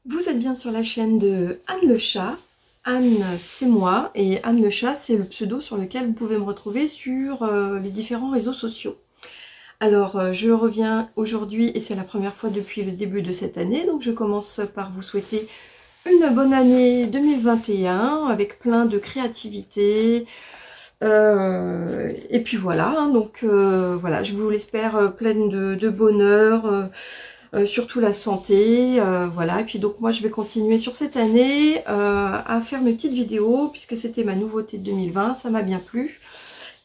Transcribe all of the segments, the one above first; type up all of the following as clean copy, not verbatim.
Vous êtes bien sur la chaîne de Anne le Chat. Anne, c'est moi, et Anne le Chat, c'est le pseudo sur lequel vous pouvez me retrouver sur les différents réseaux sociaux. Alors, je reviens aujourd'hui, et c'est la première fois depuis le début de cette année, donc je commence par vous souhaiter une bonne année 2021, avec plein de créativité, et puis voilà, hein, donc voilà, je vous l'espère pleine de bonheur, surtout la santé, voilà. Et puis donc moi je vais continuer sur cette année à faire mes petites vidéos puisque c'était ma nouveauté de 2020, ça m'a bien plu.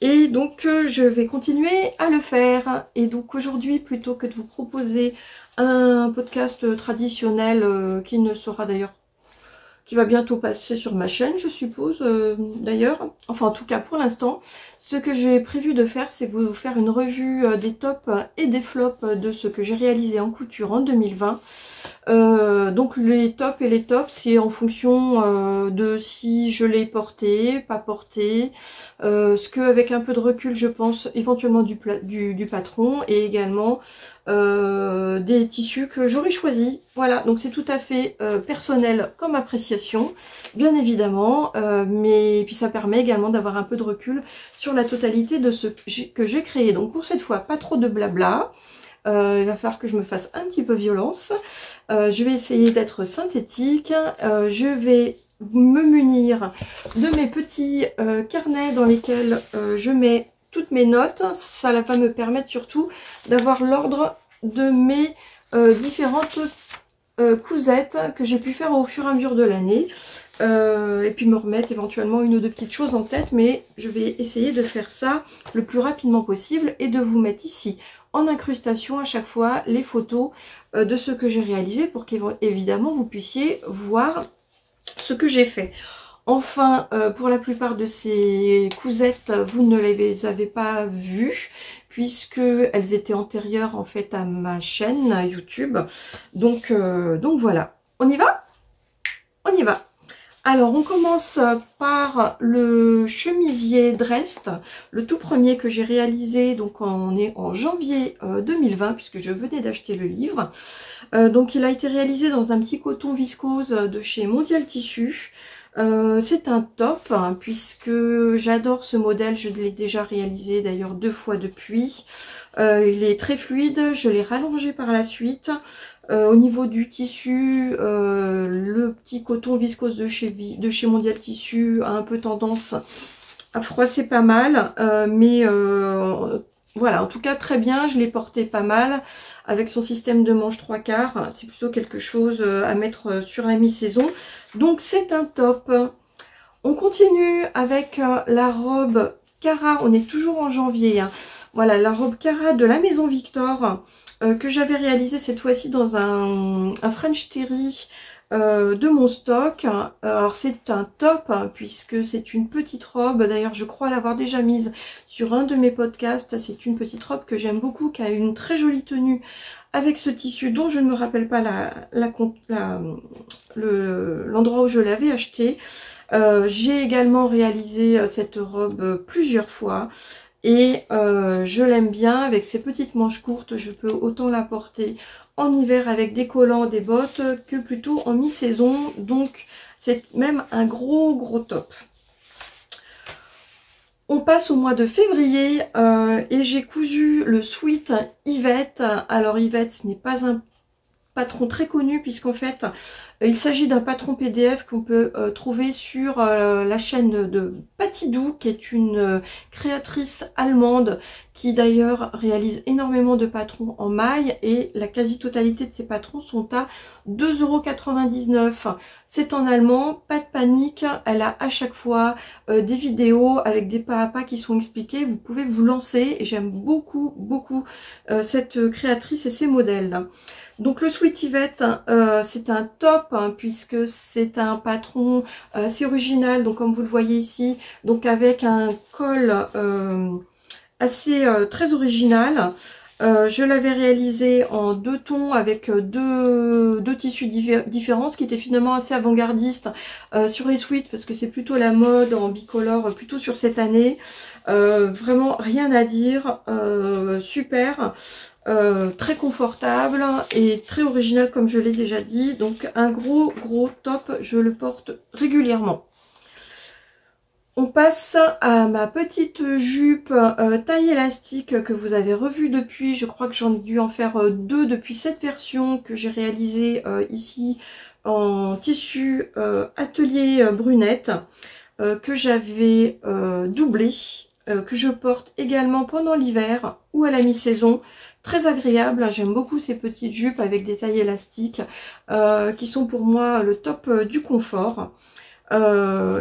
Et donc je vais continuer à le faire. Et donc aujourd'hui, plutôt que de vous proposer un podcast traditionnel qui ne sera d'ailleurs, qui va bientôt passer sur ma chaîne, je suppose, d'ailleurs. Enfin, en tout cas, pour l'instant, ce que j'ai prévu de faire, c'est vous faire une revue des tops et des flops de ce que j'ai réalisé en couture en 2020. Donc les tops et les tops, c'est en fonction de si je l'ai porté, pas porté, ce que avec un peu de recul je pense éventuellement du patron, et également des tissus que j'aurais choisi. Voilà, donc c'est tout à fait personnel comme appréciation, bien évidemment, mais puis ça permet également d'avoir un peu de recul sur la totalité de ce que j'ai créé. Donc pour cette fois, pas trop de blabla. Il va falloir que je me fasse un petit peu violence. Je vais essayer d'être synthétique. Je vais me munir de mes petits carnets dans lesquels je mets toutes mes notes. Ça va me permettre surtout d'avoir l'ordre de mes différentes cousettes que j'ai pu faire au fur et à mesure de l'année. Et puis me remettre éventuellement une ou deux petites choses en tête, mais je vais essayer de faire ça le plus rapidement possible et de vous mettre ici en incrustation à chaque fois les photos de ce que j'ai réalisé pour qu'évidemment vous puissiez voir ce que j'ai fait. Enfin, pour la plupart de ces cousettes, vous ne les avez pas vues puisque elles étaient antérieures en fait à ma chaîne YouTube. Donc voilà, on y va? On y va. Alors, on commence par le chemisier Drest, le tout premier que j'ai réalisé, donc on est en janvier 2020, puisque je venais d'acheter le livre. Donc, il a été réalisé dans un petit coton viscose de chez Mondial Tissu. C'est un top, hein, puisque j'adore ce modèle, je l'ai déjà réalisé d'ailleurs 2 fois depuis. Il est très fluide, je l'ai rallongé par la suite. Au niveau du tissu, le petit coton viscose de chez Mondial Tissu a un peu tendance à froisser pas mal, mais voilà, en tout cas très bien, je l'ai porté pas mal avec son système de manche 3/4, c'est plutôt quelque chose à mettre sur la mi-saison, donc c'est un top. On continue avec la robe Cara, on est toujours en janvier, hein. Voilà, la robe Cara de la Maison Victor, que j'avais réalisé cette fois-ci dans un French Terry de mon stock. Alors c'est un top, hein, puisque c'est une petite robe, d'ailleurs je crois l'avoir déjà mise sur un de mes podcasts. C'est une petite robe que j'aime beaucoup, qui a une très jolie tenue avec ce tissu dont je ne me rappelle pas l'endroit où je l'avais acheté. J'ai également réalisé cette robe plusieurs fois. Et je l'aime bien avec ses petites manches courtes. Je peux autant la porter en hiver avec des collants, des bottes, que plutôt en mi-saison. Donc c'est même un gros top. On passe au mois de février et j'ai cousu le sweat Yvette. Alors Yvette, ce n'est pas un patron très connu puisqu'en fait il s'agit d'un patron PDF qu'on peut trouver sur la chaîne de Patidou, qui est une créatrice allemande qui d'ailleurs réalise énormément de patrons en maille, et la quasi-totalité de ses patrons sont à 2,99 €. C'est en allemand, pas de panique, elle a à chaque fois des vidéos avec des pas à pas qui sont expliqués, vous pouvez vous lancer, et j'aime beaucoup cette créatrice et ses modèles. Donc le Sweet Yvette, c'est un top, hein, puisque c'est un patron assez original, donc comme vous le voyez ici, donc avec un col assez très original. Je l'avais réalisé en 2 tons avec deux tissus différents, ce qui était finalement assez avant-gardiste sur les sweats, parce que c'est plutôt la mode en bicolore plutôt sur cette année. Vraiment rien à dire, super. très confortable et très original comme je l'ai déjà dit. Donc un gros top, je le porte régulièrement. On passe à ma petite jupe taille élastique que vous avez revue depuis. Je crois que j'en ai dû en faire deux depuis cette version que j'ai réalisée ici en tissu atelier brunette que j'avais doublé, que je porte également pendant l'hiver ou à la mi-saison. Très agréable, j'aime beaucoup ces petites jupes avec des tailles élastiques qui sont pour moi le top du confort.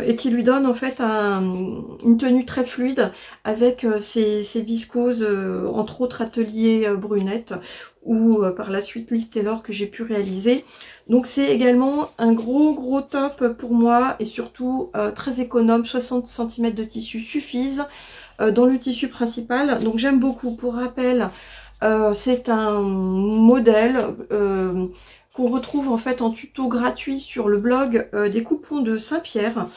Et qui lui donne en fait une tenue très fluide avec ces viscoses, entre autres atelier brunette ou par la suite Liz Taylor que j'ai pu réaliser. Donc c'est également un gros top pour moi et surtout très économe, 60 cm de tissu suffisent dans le tissu principal. Donc j'aime beaucoup. Pour rappel, c'est un modèle qu'on retrouve en fait en tuto gratuit sur le blog des coupons de Saint-Pierre.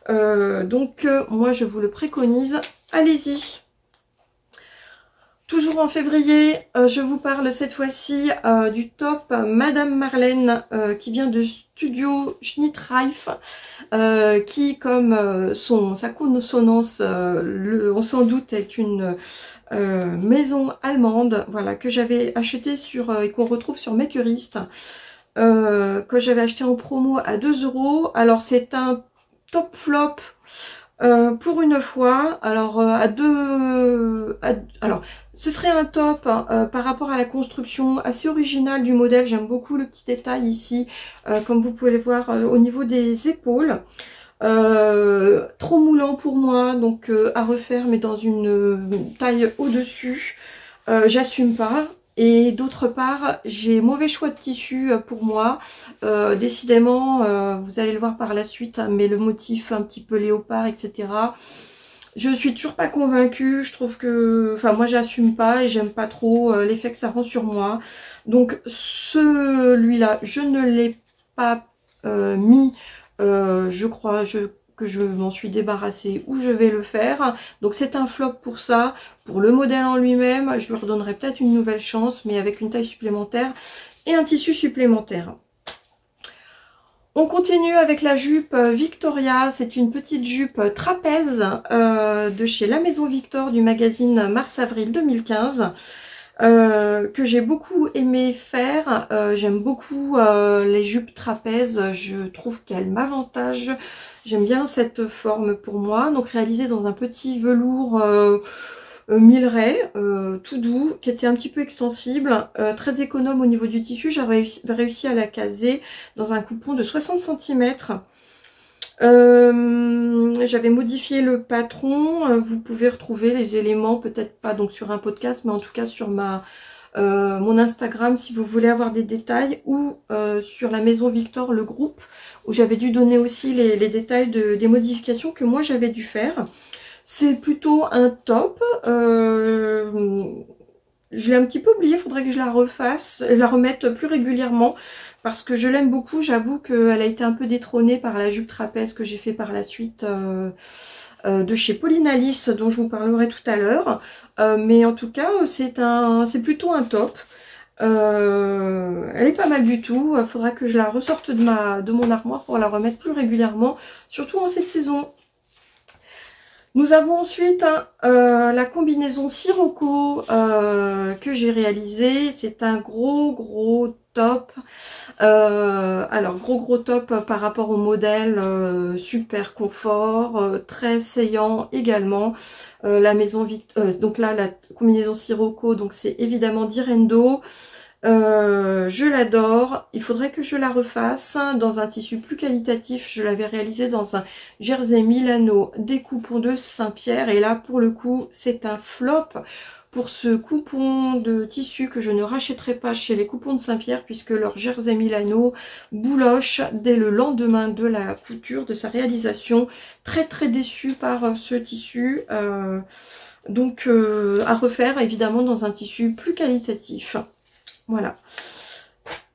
Moi je vous le préconise, allez-y. Toujours en février, je vous parle cette fois-ci du top Madame Marlène qui vient de Studio Schnittreif, qui comme sa consonance, on s'en doute, est une maison allemande, voilà, que j'avais acheté sur et qu'on retrouve sur Makerist. Que j'avais acheté en promo à 2 €. Alors c'est un top flop pour une fois. Alors alors ce serait un top par rapport à la construction assez originale du modèle. J'aime beaucoup le petit détail ici, comme vous pouvez le voir au niveau des épaules. Trop moulant pour moi, donc à refaire mais dans une taille au-dessus. J'assume pas. Et d'autre part, j'ai mauvais choix de tissu pour moi. Décidément, vous allez le voir par la suite, hein, mais le motif un petit peu léopard, etc. Je suis toujours pas convaincue. Je trouve que... Enfin, moi, j'assume pas et j'aime pas trop l'effet que ça rend sur moi. Donc, celui-là, je ne l'ai pas mis. Je crois que je m'en suis débarrassée ou je vais le faire. Donc c'est un flop pour ça. Pour le modèle en lui-même, je lui redonnerai peut-être une nouvelle chance, mais avec une taille supplémentaire et un tissu supplémentaire. On continue avec la jupe Victoria. C'est une petite jupe trapèze de chez La Maison Victor du magazine Mars-Avril 2015. Que j'ai beaucoup aimé faire. J'aime beaucoup les jupes trapèzes, je trouve qu'elles m'avantagent. J'aime bien cette forme pour moi. Donc réalisée dans un petit velours milleret, tout doux, qui était un petit peu extensible, très économe au niveau du tissu. J'avais réussi à la caser dans un coupon de 60 cm. J'avais modifié le patron. Vous pouvez retrouver les éléments, peut-être pas donc sur un podcast, mais en tout cas sur mon Instagram si vous voulez avoir des détails, ou sur La Maison Victor, le groupe, où j'avais dû donner aussi les détails des modifications que moi j'avais dû faire. C'est plutôt un top. Je l'ai un petit peu oublié, il faudrait que je la refasse, la remette plus régulièrement parce que je l'aime beaucoup. J'avoue qu'elle a été un peu détrônée par la jupe trapèze que j'ai fait par la suite de chez Pauline Alice, dont je vous parlerai tout à l'heure. Mais en tout cas, c'est plutôt un top. Elle est pas mal du tout. Il faudra que je la ressorte de mon armoire pour la remettre plus régulièrement, surtout en cette saison. Nous avons ensuite la combinaison Sirocco que j'ai réalisée. C'est un gros top. Alors gros top par rapport au modèle, super confort, très saillant également. La maison Victor, donc là la combinaison Sirocco, donc c'est évidemment d'Irendo. Je l'adore. Il faudrait que je la refasse dans un tissu plus qualitatif. Je l'avais réalisé dans un jersey Milano des coupons de Saint-Pierre, et là pour le coup c'est un flop pour ce coupon de tissu que je ne rachèterai pas chez les coupons de Saint-Pierre, puisque leur jersey Milano bouloche dès le lendemain de la couture, de sa réalisation. Très déçue par ce tissu. Donc à refaire évidemment dans un tissu plus qualitatif. Voilà.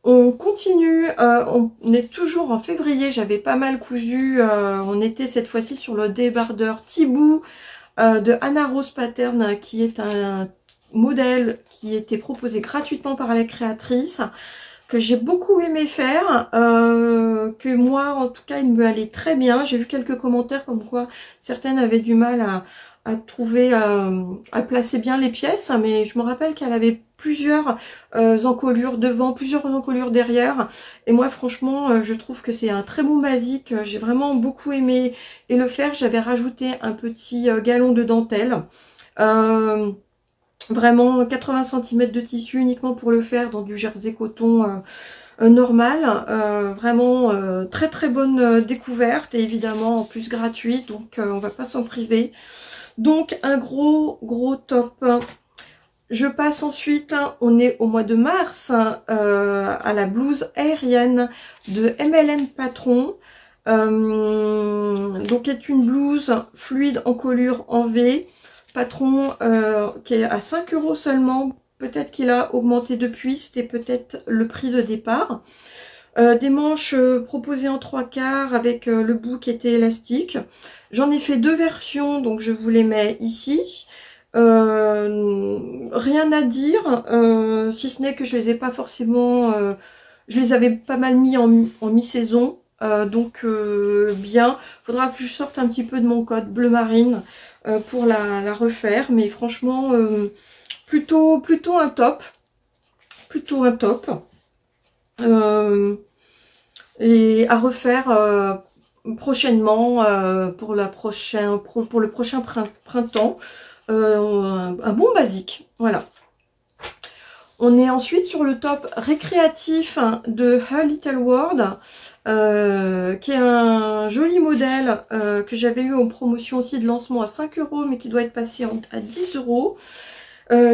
On continue, on est toujours en février, j'avais pas mal cousu, on était cette fois-ci sur le débardeur Thibou de Anna Rose Pattern, qui est modèle qui était proposé gratuitement par la créatrice, que j'ai beaucoup aimé faire, que moi en tout cas il me allait très bien. J'ai vu quelques commentaires comme quoi certaines avaient du mal à trouver, à placer bien les pièces, mais je me rappelle qu'elle avait plusieurs encolures devant, plusieurs encolures derrière, et moi franchement je trouve que c'est un très bon basique. J'ai vraiment beaucoup aimé et le faire. J'avais rajouté un petit galon de dentelle, vraiment 80 cm de tissu uniquement pour le faire, dans du jersey coton normal. Vraiment très très bonne découverte, et évidemment en plus gratuite, donc on va pas s'en priver. Donc un gros top. Je passe ensuite, on est au mois de mars, à la blouse aérienne de MLM Patron. Donc est une blouse fluide en colure en V. Patron qui est à 5 € seulement. Peut-être qu'il a augmenté depuis, c'était peut-être le prix de départ. Des manches proposées en 3/4 avec le bout qui était élastique. J'en ai fait 2 versions, donc je vous les mets ici. Rien à dire, si ce n'est que je les ai pas forcément... je les avais pas mal mis en mi-saison. Donc bien, faudra que je sorte un petit peu de mon code bleu marine pour la refaire, mais franchement plutôt un top, et à refaire prochainement pour le prochain printemps. Un bon basique, voilà. On est ensuite sur le top récréatif de Her Little World, qui est un joli modèle que j'avais eu en promotion aussi de lancement à 5 €, mais qui doit être passé à 10 €,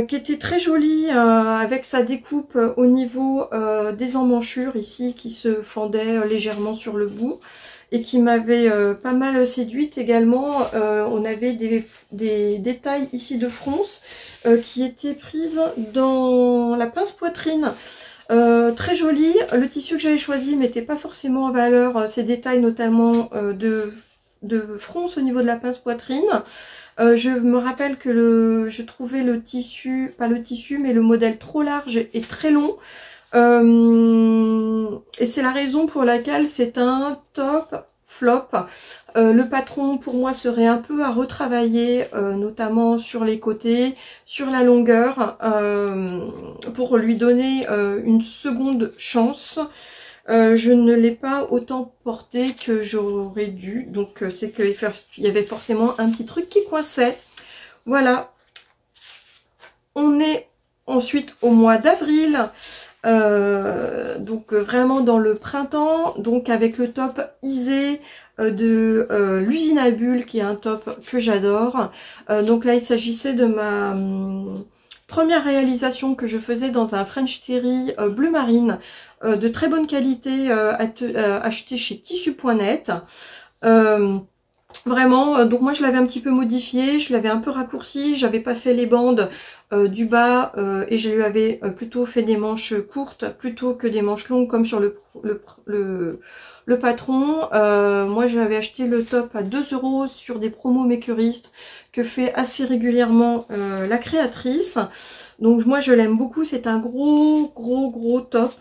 qui était très joli avec sa découpe au niveau des emmanchures ici, qui se fendaient légèrement sur le bout, et qui m'avait pas mal séduite également. On avait des détails ici de fronce qui étaient prises dans la pince poitrine. Très joli. Le tissu que j'avais choisi mettait pas forcément en valeur ces détails, notamment de fronce au niveau de la pince poitrine. Je me rappelle que je trouvais le tissu, pas le tissu, mais le modèle trop large et très long. Et c'est la raison pour laquelle c'est un top flop. Le patron pour moi serait un peu à retravailler, notamment sur les côtés, sur la longueur, pour lui donner une seconde chance. Je ne l'ai pas autant porté que j'aurais dû, donc c'est qu'il y avait forcément un petit truc qui coinçait. Voilà. On est ensuite au mois d'avril. Donc vraiment dans le printemps, donc avec le top Isée de l'usine à bulles, qui est un top que j'adore. Donc là il s'agissait de ma première réalisation que je faisais dans un French Terry bleu marine, de très bonne qualité, acheté chez tissu.net. Vraiment, donc moi je l'avais un petit peu modifié, je l'avais un peu raccourci, j'avais pas fait les bandes du bas, et je lui avais plutôt fait des manches courtes plutôt que des manches longues comme sur le patron. Moi j'avais acheté le top à 2 € sur des promos makeristes que fait assez régulièrement la créatrice. Donc moi je l'aime beaucoup, c'est un gros top.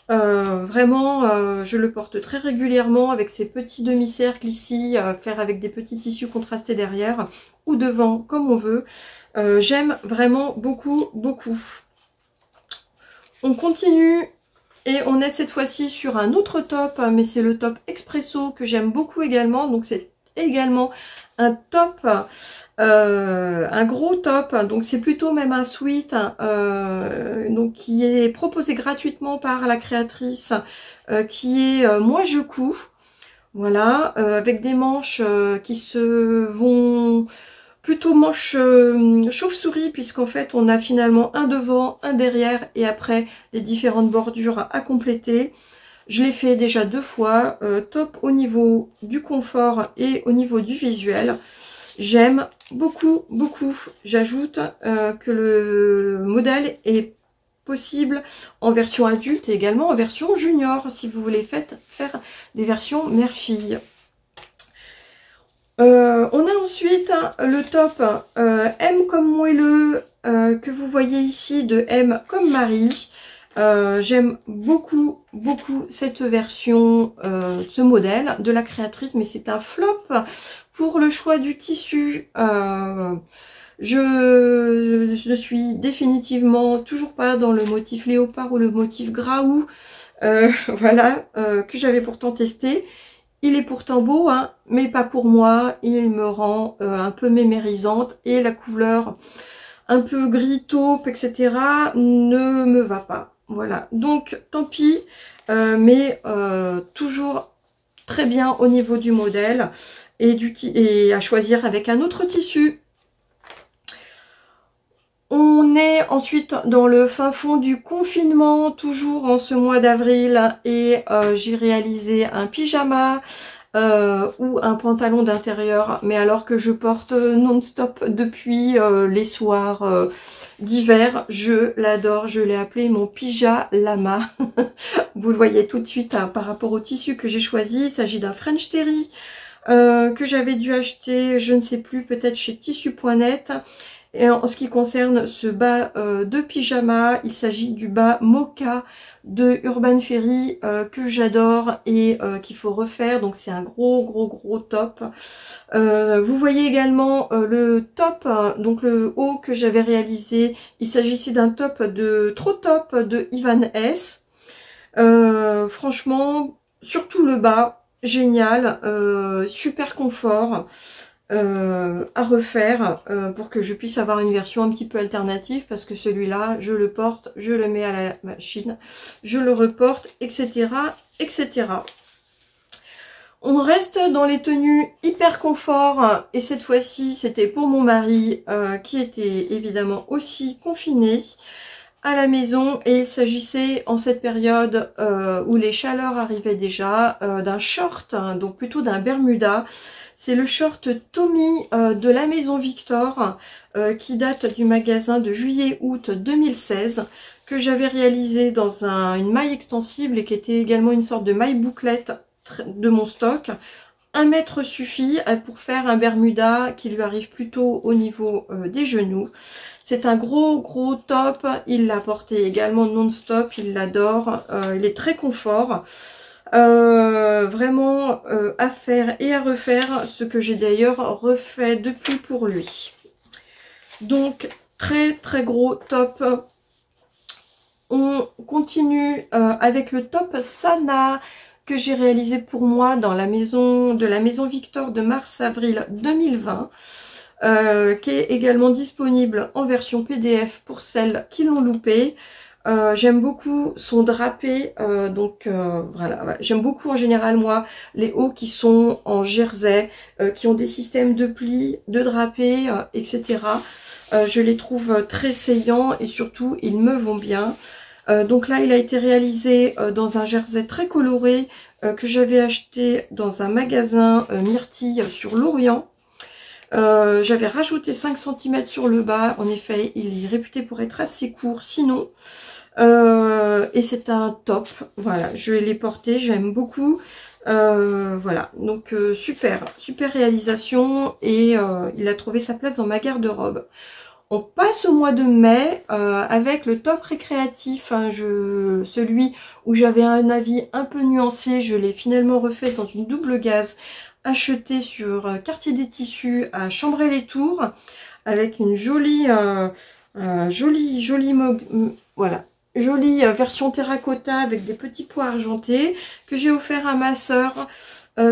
Vraiment, je le porte très régulièrement avec ces petits demi-cercles ici, faire avec des petits tissus contrastés derrière ou devant, comme on veut. J'aime vraiment beaucoup. On continue et on est cette fois-ci sur un autre top, mais c'est le top Expresso que j'aime beaucoup également. Donc c'est également un top, un gros top, donc c'est plutôt même un sweat, donc qui est proposé gratuitement par la créatrice, qui est Moi je couds, voilà, avec des manches qui se vont plutôt manches chauve-souris, puisqu'en fait on a finalement un devant, un derrière, et après les différentes bordures à compléter. Je l'ai fait déjà 2 fois, top au niveau du confort et au niveau du visuel. J'aime beaucoup. J'ajoute que le modèle est possible en version adulte et également en version junior, si vous voulez faire des versions mère-fille. On a ensuite le top M comme moelleux que vous voyez ici de M comme Marie. J'aime beaucoup cette version, ce modèle de la créatrice, mais c'est un flop pour le choix du tissu. Je ne suis définitivement toujours pas dans le motif léopard ou le motif graou, voilà, que j'avais pourtant testé. Il est pourtant beau, hein, mais pas pour moi. Il me rend un peu mémérisante et la couleur un peu gris taupe, etc. ne me va pas. Voilà, donc tant pis, mais toujours très bien au niveau du modèle et à choisir avec un autre tissu. On est ensuite dans le fin fond du confinement, toujours en ce mois d'avril, et j'ai réalisé un pyjama ou un pantalon d'intérieur, mais alors que je porte non-stop depuis les soirs d'hiver. Je l'adore, je l'ai appelé mon pyjama. Vous le voyez tout de suite hein, par rapport au tissu que j'ai choisi. Il s'agit d'un French Terry que j'avais dû acheter, je ne sais plus, peut-être chez tissu.net. Et en ce qui concerne ce bas de pyjama, il s'agit du bas Mocha de Urban Ferry que j'adore et qu'il faut refaire. Donc c'est un gros top. Vous voyez également le top, donc le haut que j'avais réalisé. Il s'agissait d'un top de Trop Top de Ivan S. Franchement, surtout le bas, génial, super confort. À refaire pour que je puisse avoir une version un petit peu alternative parce que celui-là je le porte, je le mets à la machine, je le reporte, etc. On reste dans les tenues hyper confort et cette fois-ci c'était pour mon mari qui était évidemment aussi confiné à la maison et il s'agissait en cette période où les chaleurs arrivaient déjà d'un short, hein, donc plutôt d'un Bermuda. C'est le short Tommy de la maison Victor qui date du magasin de juillet-août 2016 que j'avais réalisé dans une maille extensible et qui était également une sorte de maille bouclette de mon stock. 1 mètre suffit pour faire un Bermuda qui lui arrive plutôt au niveau des genoux. C'est un gros top, il l'a porté également non-stop, il l'adore, il est très confort. Vraiment à faire et à refaire, ce que j'ai d'ailleurs refait depuis pour lui. Donc très gros top. On continue avec le top Sana que j'ai réalisé pour moi dans la maison Victor de mars-avril 2020. Qui est également disponible en version PDF pour celles qui l'ont loupé. J'aime beaucoup son drapé, voilà. J'aime beaucoup en général moi les hauts qui sont en jersey, qui ont des systèmes de plis, de drapé, etc. Je les trouve très saillants et surtout ils me vont bien. Donc là il a été réalisé dans un jersey très coloré que j'avais acheté dans un magasin Myrtille sur Lorient. J'avais rajouté 5 cm sur le bas, en effet il est réputé pour être assez court sinon. Et c'est un top, voilà, je l'ai porté, j'aime beaucoup, voilà, donc super réalisation et il a trouvé sa place dans ma garde-robe. On passe au mois de mai avec le top récréatif, hein, celui où j'avais un avis un peu nuancé, je l'ai finalement refait dans une double gaze achetée sur Quartier des Tissus à Chambray-les-Tours avec une jolie voilà, jolie version terracotta avec des petits pois argentés que j'ai offert à ma soeur.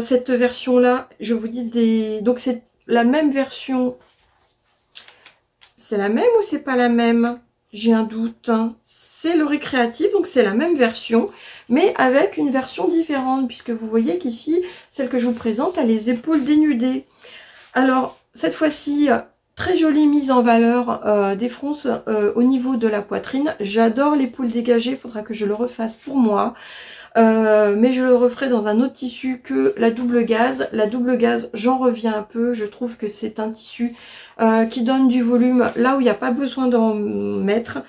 Cette version là, je vous dis donc c'est la même version. C'est la même ou c'est pas la même? J'ai un doute. C'est le récréatif, donc c'est la même version, mais avec une version différente, puisque vous voyez qu'ici, celle que je vous présente a les épaules dénudées. Alors, cette fois-ci, très jolie mise en valeur des fronces au niveau de la poitrine. J'adore l'épaule dégagée, il faudra que je le refasse pour moi. Mais je le referai dans un autre tissu que la double gaze. La double gaze, j'en reviens un peu. Je trouve que c'est un tissu qui donne du volume là où il n'y a pas besoin d'en mettre.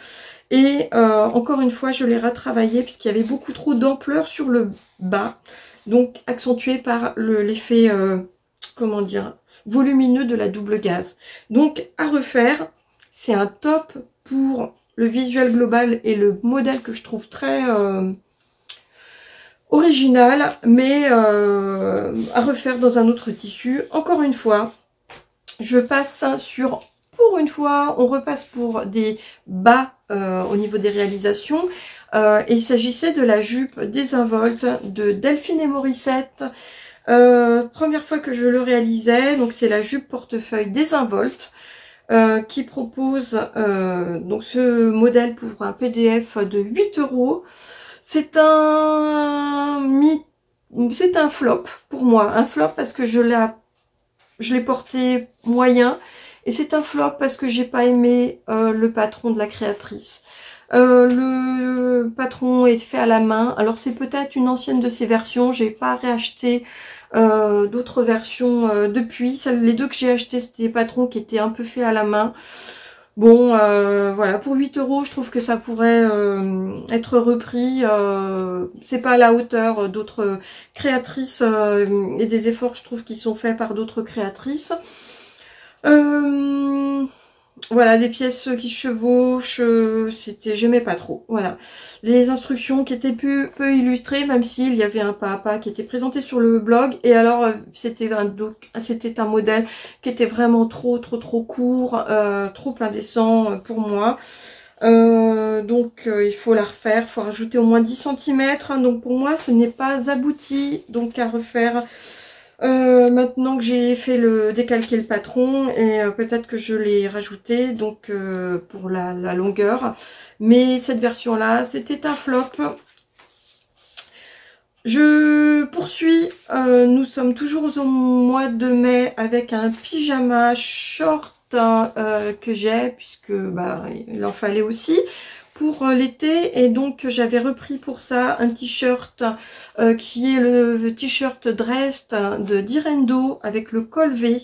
Et encore une fois, je l'ai retravaillé puisqu'il y avait beaucoup trop d'ampleur sur le bas. Donc accentué par l'effet, comment dire, volumineux de la double gaze. Donc à refaire, c'est un top pour le visuel global et le modèle que je trouve très original, mais à refaire dans un autre tissu. Encore une fois, je passe sur, pour une fois, on repasse pour des bas au niveau des réalisations. Et il s'agissait de la jupe désinvolte de Delphine et Morissette. Première fois que je le réalisais, donc c'est la jupe portefeuille désinvolte qui propose donc ce modèle pour un PDF de 8 €. C'est un flop pour moi, un flop parce que je l'ai porté moyen, et c'est un flop parce que j'ai pas aimé le patron de la créatrice. Le patron est fait à la main, alors c'est peut-être une ancienne de ces versions, j'ai pas réacheté d'autres versions depuis. Les deux que j'ai acheté, c'était des patrons qui étaient un peu faits à la main. Bon, voilà, pour 8 €, je trouve que ça pourrait être repris. C'est pas à la hauteur d'autres créatrices et des efforts, je trouve, qui sont faits par d'autres créatrices. Voilà, des pièces qui se chevauchent, j'aimais pas trop. Voilà, les instructions qui étaient peu illustrées, même s'il y avait un pas à pas qui était présenté sur le blog. Et alors, c'était un modèle qui était vraiment trop court, trop indécent pour moi. Donc, il faut la refaire, il faut rajouter au moins 10 cm. Donc, pour moi, ce n'est pas abouti, donc à refaire. Maintenant que j'ai fait décalquer le patron, et peut-être que je l'ai rajouté donc pour la longueur, mais cette version là c'était un flop. Je poursuis, nous sommes toujours au mois de mai avec un pyjama short que j'ai, puisque bah, il en fallait aussi pour l'été, et donc j'avais repris pour ça un t-shirt qui est le t-shirt Dressed de Direndo avec le col V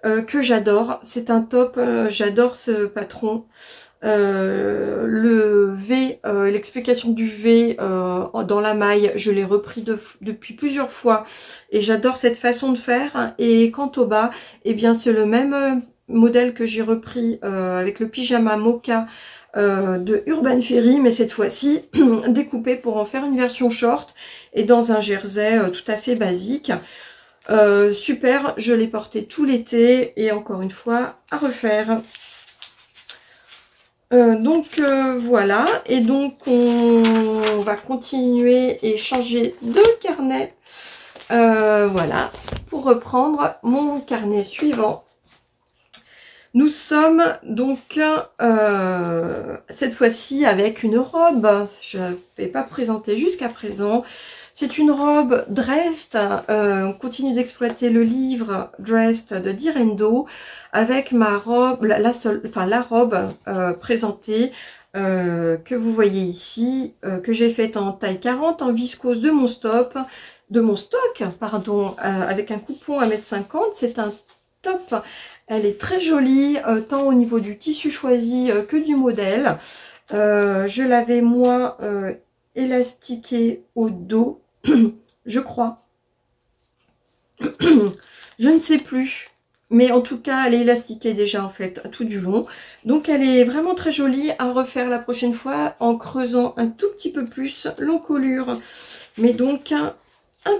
que j'adore. C'est un top, j'adore ce patron. Le V, l'explication du V dans la maille, je l'ai repris depuis plusieurs fois et j'adore cette façon de faire. Et quant au bas, eh bien c'est le même modèle que j'ai repris avec le pyjama mocha de Urban Ferry, mais cette fois-ci découpé pour en faire une version short et dans un jersey tout à fait basique. Super, je l'ai porté tout l'été et encore une fois à refaire. Voilà, et donc on va continuer et changer de carnet. Voilà, pour reprendre mon carnet suivant. Nous sommes donc cette fois-ci avec une robe. Je ne vais pas présenter jusqu'à présent. C'est une robe Dressed. On continue d'exploiter le livre Dressed de Direndo avec ma robe, la robe présentée que vous voyez ici, que j'ai faite en taille 40 en viscose de mon stock, pardon, avec un coupon à 1,50 m. C'est un top. Elle est très jolie, tant au niveau du tissu choisi que du modèle. Je l'avais moi élastiquée au dos, je crois. Je ne sais plus. Mais en tout cas, elle est élastiquée déjà en fait tout du long. Donc elle est vraiment très jolie à refaire la prochaine fois en creusant un tout petit peu plus l'encolure. Mais donc un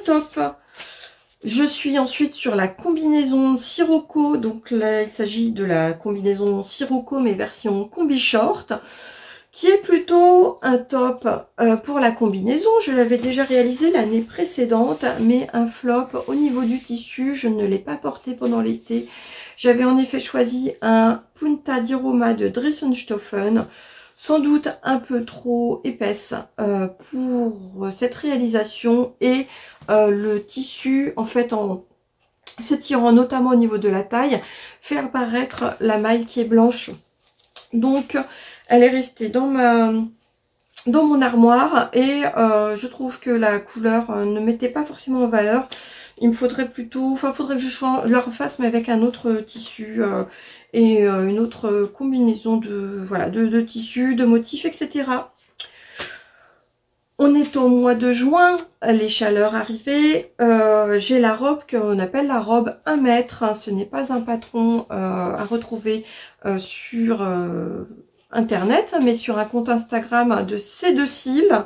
top. Je suis ensuite sur la combinaison Sirocco. Donc là, il s'agit de la combinaison Sirocco, mais version combi short, qui est plutôt un top pour la combinaison. Je l'avais déjà réalisé l'année précédente, mais un flop au niveau du tissu. Je ne l'ai pas porté pendant l'été. J'avais en effet choisi un Punta di Roma de Dressenstoffen, sans doute un peu trop épaisse pour cette réalisation, et le tissu en fait en s'étirant notamment au niveau de la taille fait apparaître la maille qui est blanche. Donc elle est restée dans mon armoire, et je trouve que la couleur ne mettait pas forcément en valeur. Il me faudrait plutôt, faudrait que je la refasse, mais avec un autre tissu et une autre combinaison de tissus, de motifs, etc. On est au mois de juin, les chaleurs arrivées. J'ai la robe qu'on appelle la robe 1 mètre. Ce n'est pas un patron à retrouver sur internet, mais sur un compte Instagram de C2Cil,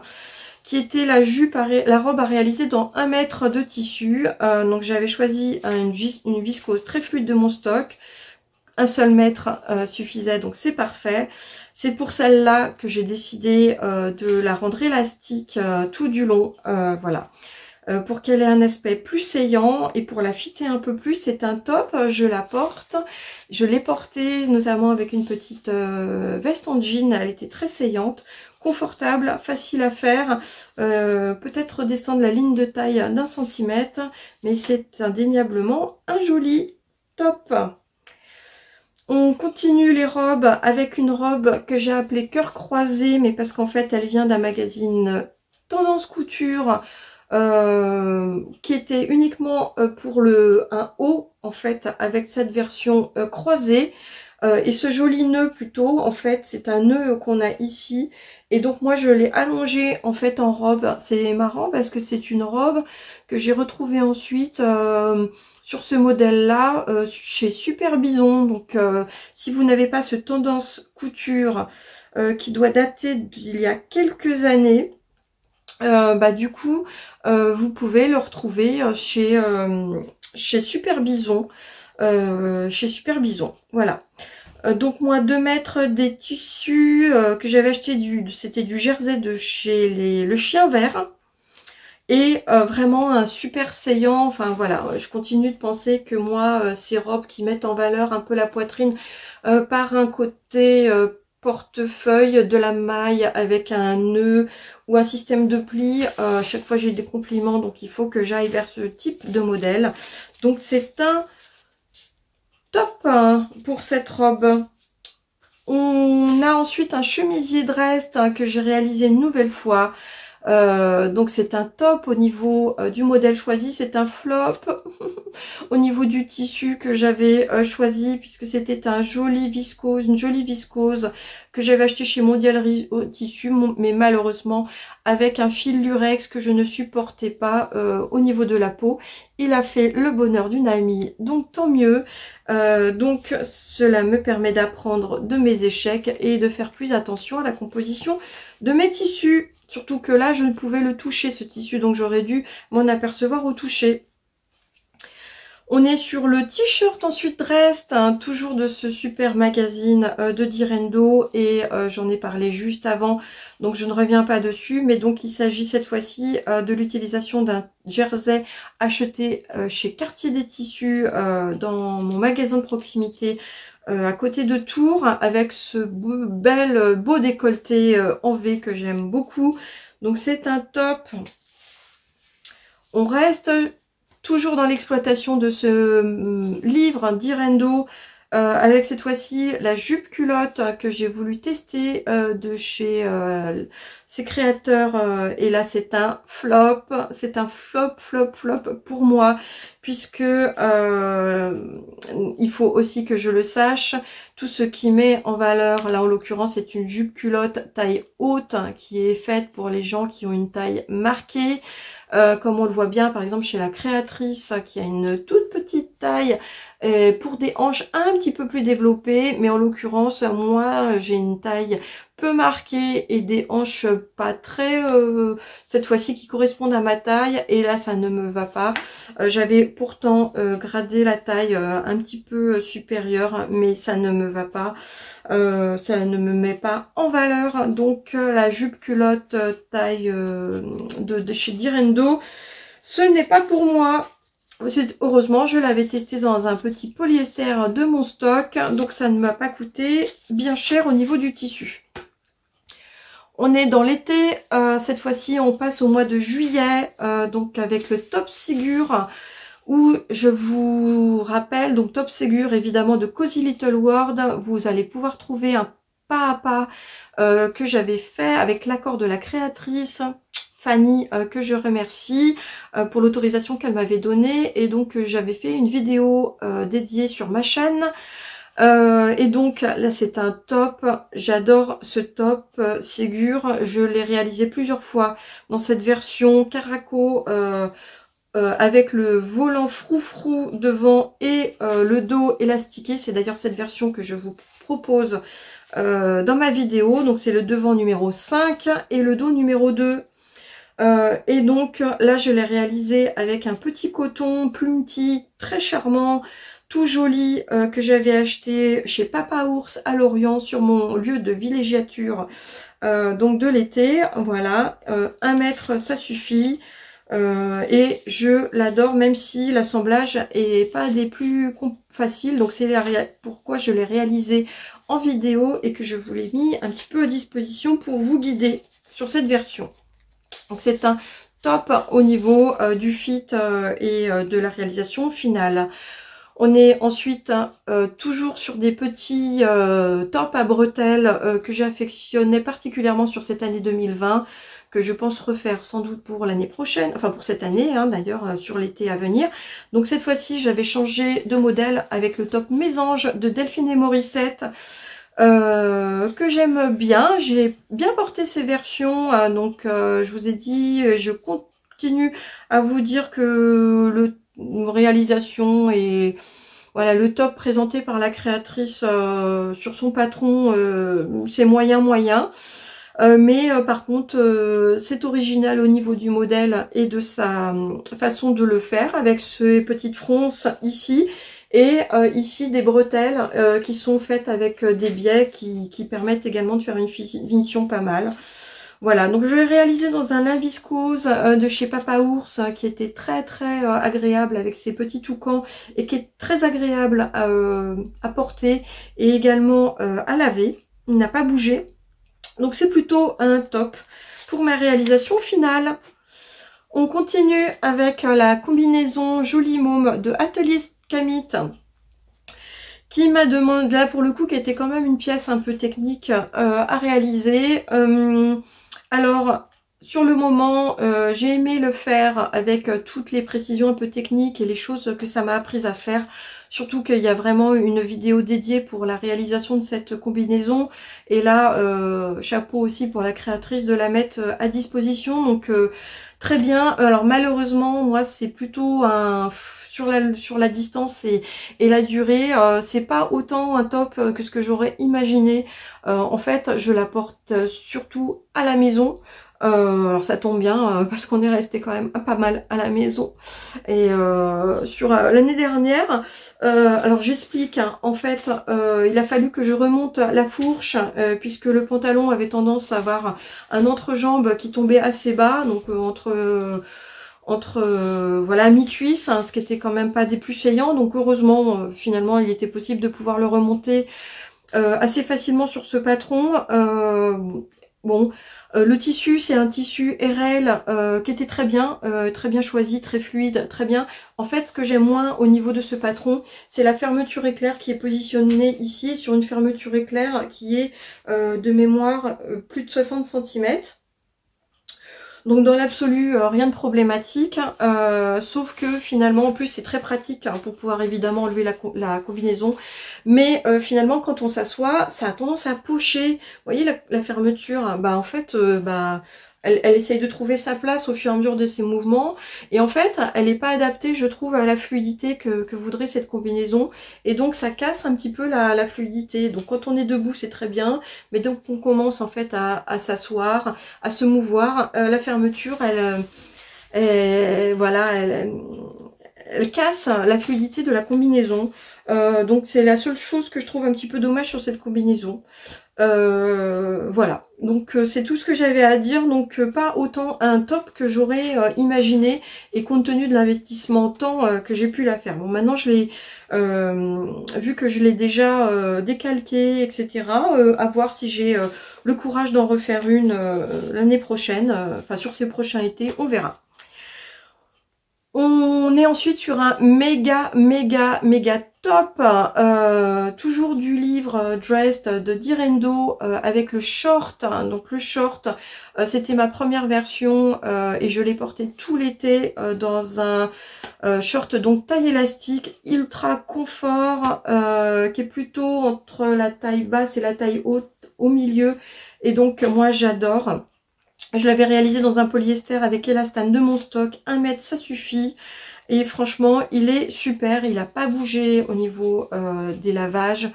qui était la robe à réaliser dans 1 mètre de tissu. Donc j'avais choisi une viscose très fluide de mon stock. Un seul mètre suffisait, donc c'est parfait. C'est pour celle-là que j'ai décidé de la rendre élastique tout du long, voilà. Pour qu'elle ait un aspect plus saillant et pour la fitter un peu plus, c'est un top, je la porte. Je l'ai portée notamment avec une petite veste en jean, elle était très saillante, confortable, facile à faire, peut-être descendre la ligne de taille d'1 centimètre, mais c'est indéniablement un joli top. On continue les robes avec une robe que j'ai appelée cœur croisé, mais parce qu'en fait elle vient d'un magazine Tendance Couture qui était uniquement pour un haut en fait, avec cette version croisée. Et ce joli nœud plutôt, en fait c'est un nœud qu'on a ici, et donc moi je l'ai allongé en fait en robe. C'est marrant parce que c'est une robe que j'ai retrouvée ensuite sur ce modèle là chez Super Bison. Donc si vous n'avez pas ce Tendance Couture qui doit dater d'il y a quelques années, du coup vous pouvez le retrouver chez Super Bison. Chez Super Bison, voilà. Donc moi 2 mètres des tissus que j'avais acheté, c'était du jersey de chez Le Chien Vert. Et vraiment un super saillant. Enfin voilà, je continue de penser que moi ces robes qui mettent en valeur un peu la poitrine par un côté portefeuille, de la maille avec un nœud ou un système de pli, à chaque fois j'ai des compliments, donc il faut que j'aille vers ce type de modèle. Donc c'est un top hein, pour cette robe. On a ensuite un chemisier dress que j'ai réalisé une nouvelle fois. Donc c'est un top au niveau du modèle choisi, c'est un flop au niveau du tissu que j'avais choisi, puisque c'était une jolie viscose que j'avais acheté chez Mondial Tissu, mais malheureusement avec un fil lurex que je ne supportais pas au niveau de la peau. Il a fait le bonheur d'une amie, donc tant mieux. Donc cela me permet d'apprendre de mes échecs et de faire plus attention à la composition de mes tissus. Surtout que là, je ne pouvais le toucher, ce tissu, donc j'aurais dû m'en apercevoir au toucher. On est sur le t-shirt ensuite Rest, hein, toujours de ce super magazine de Direndo, et j'en ai parlé juste avant, donc je ne reviens pas dessus. Mais donc il s'agit cette fois-ci de l'utilisation d'un jersey acheté chez Quartier des Tissus dans mon magasin de proximité à côté de Tours, avec ce beau décolleté en V que j'aime beaucoup. Donc c'est un top. On reste toujours dans l'exploitation de ce livre Direndo, avec cette fois-ci la jupe culotte que j'ai voulu tester de chez ses créateurs, et là c'est un flop pour moi, puisque il faut aussi que je le sache, tout ce qui met en valeur, là en l'occurrence c'est une jupe culotte taille haute qui est faite pour les gens qui ont une taille marquée. Comme on le voit bien par exemple chez la créatrice qui a une toute petite taille pour des hanches un petit peu plus développées, mais en l'occurrence moi j'ai une taille peu marquée et des hanches pas très cette fois-ci qui correspondent à ma taille, et là ça ne me va pas. J'avais pourtant gradé la taille un petit peu supérieure, mais ça ne me va pas. Ça ne me met pas en valeur. Donc la jupe culotte taille de chez Direndo, ce n'est pas pour moi. Heureusement je l'avais testé dans un petit polyester de mon stock, donc ça ne m'a pas coûté bien cher au niveau du tissu. On est dans l'été, cette fois-ci on passe au mois de juillet, donc avec le Top Ségur, où je vous rappelle, donc Top Ségur évidemment de Cozy Little World, vous allez pouvoir trouver un pas à pas que j'avais fait avec l'accord de la créatrice Fanny, que je remercie pour l'autorisation qu'elle m'avait donnée, et donc j'avais fait une vidéo dédiée sur ma chaîne Et donc là c'est un top, j'adore ce top Ségur, je l'ai réalisé plusieurs fois dans cette version Caraco avec le volant froufrou devant et le dos élastiqué. C'est d'ailleurs cette version que je vous propose dans ma vidéo. Donc c'est le devant numéro 5 et le dos numéro 2. Et donc là je l'ai réalisé avec un petit coton plumetis très charmant, tout joli, que j'avais acheté chez Papa Ours à Lorient sur mon lieu de villégiature donc de l'été. Voilà, 1 mètre ça suffit. Et je l'adore, même si l'assemblage est pas des plus faciles. Donc c'est pourquoi je l'ai réalisé en vidéo et que je vous l'ai mis un petit peu à disposition pour vous guider sur cette version. Donc c'est un top au niveau du fit et de la réalisation finale. On est ensuite toujours sur des petits tops à bretelles que j'affectionnais particulièrement sur cette année 2020, que je pense refaire sans doute pour l'année prochaine, enfin pour cette année hein, d'ailleurs sur l'été à venir. Donc cette fois-ci j'avais changé de modèle avec le top Mésange de Delphine et Morissette, que j'aime bien. J'ai bien porté ces versions, donc je vous ai dit, je continue à vous dire que le réalisation et voilà, le top présenté par la créatrice sur son patron, c'est moyen. Mais par contre, c'est original au niveau du modèle et de sa façon de le faire, avec ces petites fronces ici. Et ici des bretelles qui sont faites avec des biais qui permettent également de faire une finition pas mal. Voilà, donc je l'ai réalisé dans un lin viscose de chez Papa Ours qui était très agréable avec ses petits toucans et qui est très agréable à porter et également à laver. Il n'a pas bougé. Donc c'est plutôt un top pour ma réalisation finale. On continue avec la combinaison Jolie Môme de Atelier Camit, qui m'a demandé, là pour le coup, qui était quand même une pièce un peu technique à réaliser. Alors, sur le moment, j'ai aimé le faire avec toutes les précisions un peu techniques et les choses que ça m'a appris à faire. Surtout qu'il y a vraiment une vidéo dédiée pour la réalisation de cette combinaison. Et là, chapeau aussi pour la créatrice de la mettre à disposition. Donc, très bien. Alors malheureusement, moi, c'est plutôt un... Sur la distance et la durée, c'est pas autant un top que ce que j'aurais imaginé. En fait, je la porte surtout à la maison. Alors ça tombe bien parce qu'on est resté quand même pas mal à la maison. Et sur l'année dernière, alors j'explique, hein, en fait il a fallu que je remonte la fourche puisque le pantalon avait tendance à avoir un entrejambe qui tombait assez bas, donc entre voilà mi-cuisse, hein, ce qui était quand même pas des plus saillants. Donc heureusement finalement il était possible de pouvoir le remonter assez facilement sur ce patron. Bon, le tissu, c'est un tissu RL qui était très bien choisi, très fluide, très bien. En fait, ce que j'aime moins au niveau de ce patron, c'est la fermeture éclair qui est positionnée ici sur une fermeture éclair qui est de mémoire plus de 60 cm. Donc dans l'absolu, rien de problématique, sauf que finalement, en plus c'est très pratique hein, pour pouvoir évidemment enlever la combinaison, mais finalement quand on s'assoit, ça a tendance à pocher. Vous voyez la fermeture, bah en fait, elle essaye de trouver sa place au fur et à mesure de ses mouvements, et en fait elle n'est pas adaptée, je trouve, à la fluidité que voudrait cette combinaison, et donc ça casse un petit peu la fluidité. Donc quand on est debout c'est très bien, mais donc on commence en fait à s'asseoir, à se mouvoir, la fermeture voilà, elle casse la fluidité de la combinaison. Donc c'est la seule chose que je trouve un petit peu dommage sur cette combinaison. Voilà, donc c'est tout ce que j'avais à dire. Donc pas autant un top que j'aurais imaginé, et compte tenu de l'investissement temps que j'ai pu la faire. Bon, maintenant je l'ai vu que je l'ai déjà décalqué, etc. À voir si j'ai le courage d'en refaire une l'année prochaine, enfin sur ces prochains étés, on verra. On est ensuite sur un méga top, toujours du livre Dressed de Direndo avec le short. Donc le short, c'était ma première version et je l'ai porté tout l'été dans un short donc taille élastique, ultra confort, qui est plutôt entre la taille basse et la taille haute au milieu. Et donc moi j'adore. Je l'avais réalisé dans un polyester avec élastane de mon stock. 1 mètre ça suffit. Et franchement, il est super. Il n'a pas bougé au niveau des lavages.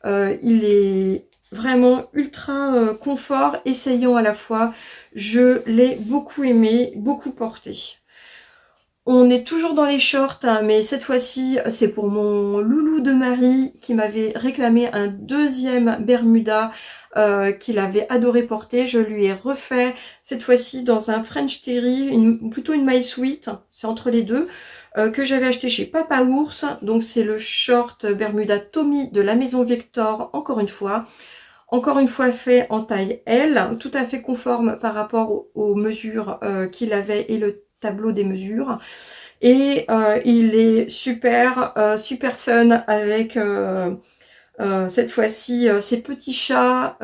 Il est vraiment ultra confort, essayant à la fois. Je l'ai beaucoup aimé, beaucoup porté. On est toujours dans les shorts, hein, mais cette fois-ci, c'est pour mon loulou de mari qui m'avait réclamé un deuxième Bermuda qu'il avait adoré porter. Je lui ai refait cette fois-ci dans un French Terry, plutôt une My Sweet, c'est entre les deux, que j'avais acheté chez Papa Ours. Donc c'est le short Bermuda Tommy de la maison Victor, encore une fois. Encore une fois fait en taille L, tout à fait conforme par rapport aux mesures qu'il avait et le tableau des mesures. Et il est super, super fun avec cette fois-ci ces petits chats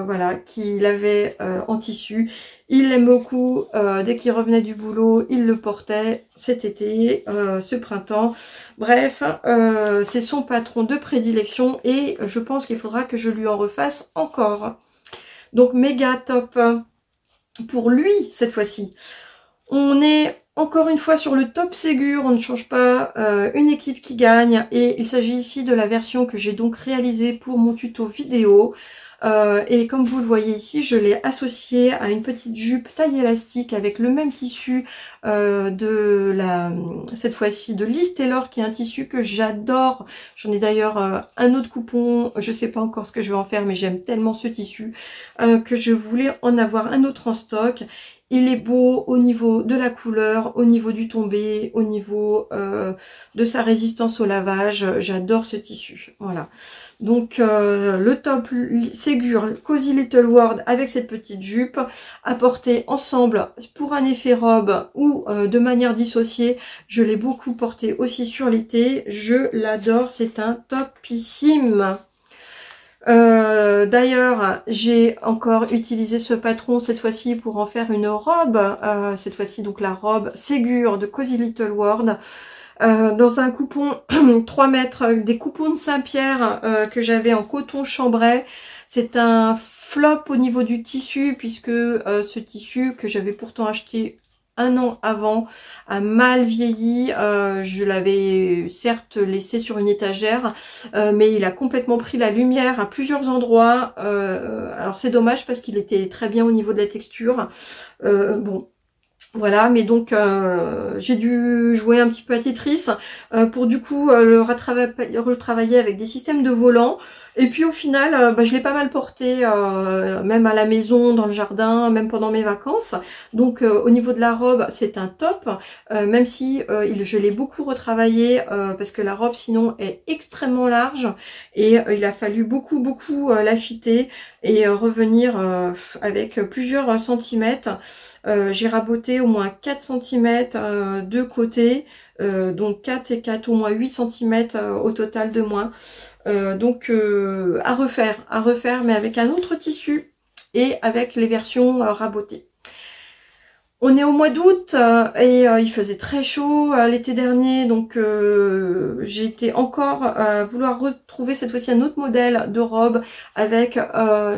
voilà, qu'il avait en tissu. Il l'aime beaucoup, dès qu'il revenait du boulot, il le portait cet été, ce printemps. Bref, c'est son patron de prédilection et je pense qu'il faudra que je lui en refasse encore. Donc méga top pour lui cette fois-ci. On est encore une fois sur le top Ségur, on ne change pas, une équipe qui gagne. Et il s'agit ici de la version que j'ai donc réalisée pour mon tuto vidéo. Et comme vous le voyez ici, je l'ai associée à une petite jupe taille élastique avec le même tissu cette fois-ci de Liz Taylor, qui est un tissu que j'adore. J'en ai d'ailleurs un autre coupon, je sais pas encore ce que je vais en faire, mais j'aime tellement ce tissu que je voulais en avoir un autre en stock. Il est beau au niveau de la couleur, au niveau du tombé, au niveau de sa résistance au lavage. J'adore ce tissu. Voilà. Donc le top Ségur Cozy Little World avec cette petite jupe à porter ensemble pour un effet robe ou de manière dissociée. Je l'ai beaucoup porté aussi sur l'été. Je l'adore. C'est un topissime. D'ailleurs, j'ai encore utilisé ce patron cette fois-ci pour en faire une robe, cette fois-ci donc la robe Ségur de Cozy Little World, dans un coupon 3 mètres, des coupons de Saint-Pierre que j'avais en coton chambray. C'est un flop au niveau du tissu puisque ce tissu que j'avais pourtant acheté 1 an avant a mal vieilli. Je l'avais certes laissé sur une étagère, mais il a complètement pris la lumière à plusieurs endroits. Alors c'est dommage parce qu'il était très bien au niveau de la texture. Bon. Voilà, mais donc j'ai dû jouer un petit peu à Tetris pour du coup le retravailler avec des systèmes de volants. Et puis au final, je l'ai pas mal porté, même à la maison, dans le jardin, même pendant mes vacances. Donc au niveau de la robe, c'est un top, même si je l'ai beaucoup retravaillé parce que la robe sinon est extrêmement large et il a fallu beaucoup l'affiter et revenir avec plusieurs centimètres. J'ai raboté au moins 4 cm de côté, donc 4 et 4, au moins 8 cm au total de moins. Donc à refaire, mais avec un autre tissu et avec les versions rabotées. On est au mois d'août et il faisait très chaud l'été dernier, donc j'ai été encore à vouloir retrouver cette fois-ci un autre modèle de robe avec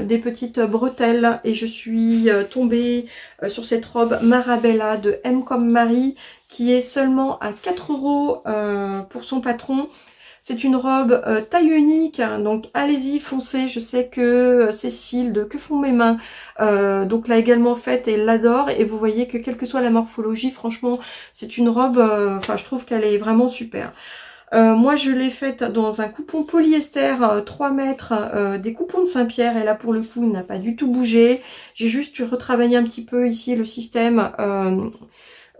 des petites bretelles et je suis tombée sur cette robe Marabella de M comme Marie qui est seulement à 4 € pour son patron. C'est une robe taille unique, hein, donc allez-y, foncez. Je sais que Cécile de Que font mes mains donc l'a également faite et l'adore. Et vous voyez que quelle que soit la morphologie, franchement, c'est une robe, enfin je trouve qu'elle est vraiment super. Moi je l'ai faite dans un coupon polyester 3 mètres, des coupons de Saint-Pierre. Et là pour le coup, il n'a pas du tout bougé. J'ai juste retravaillé un petit peu ici le système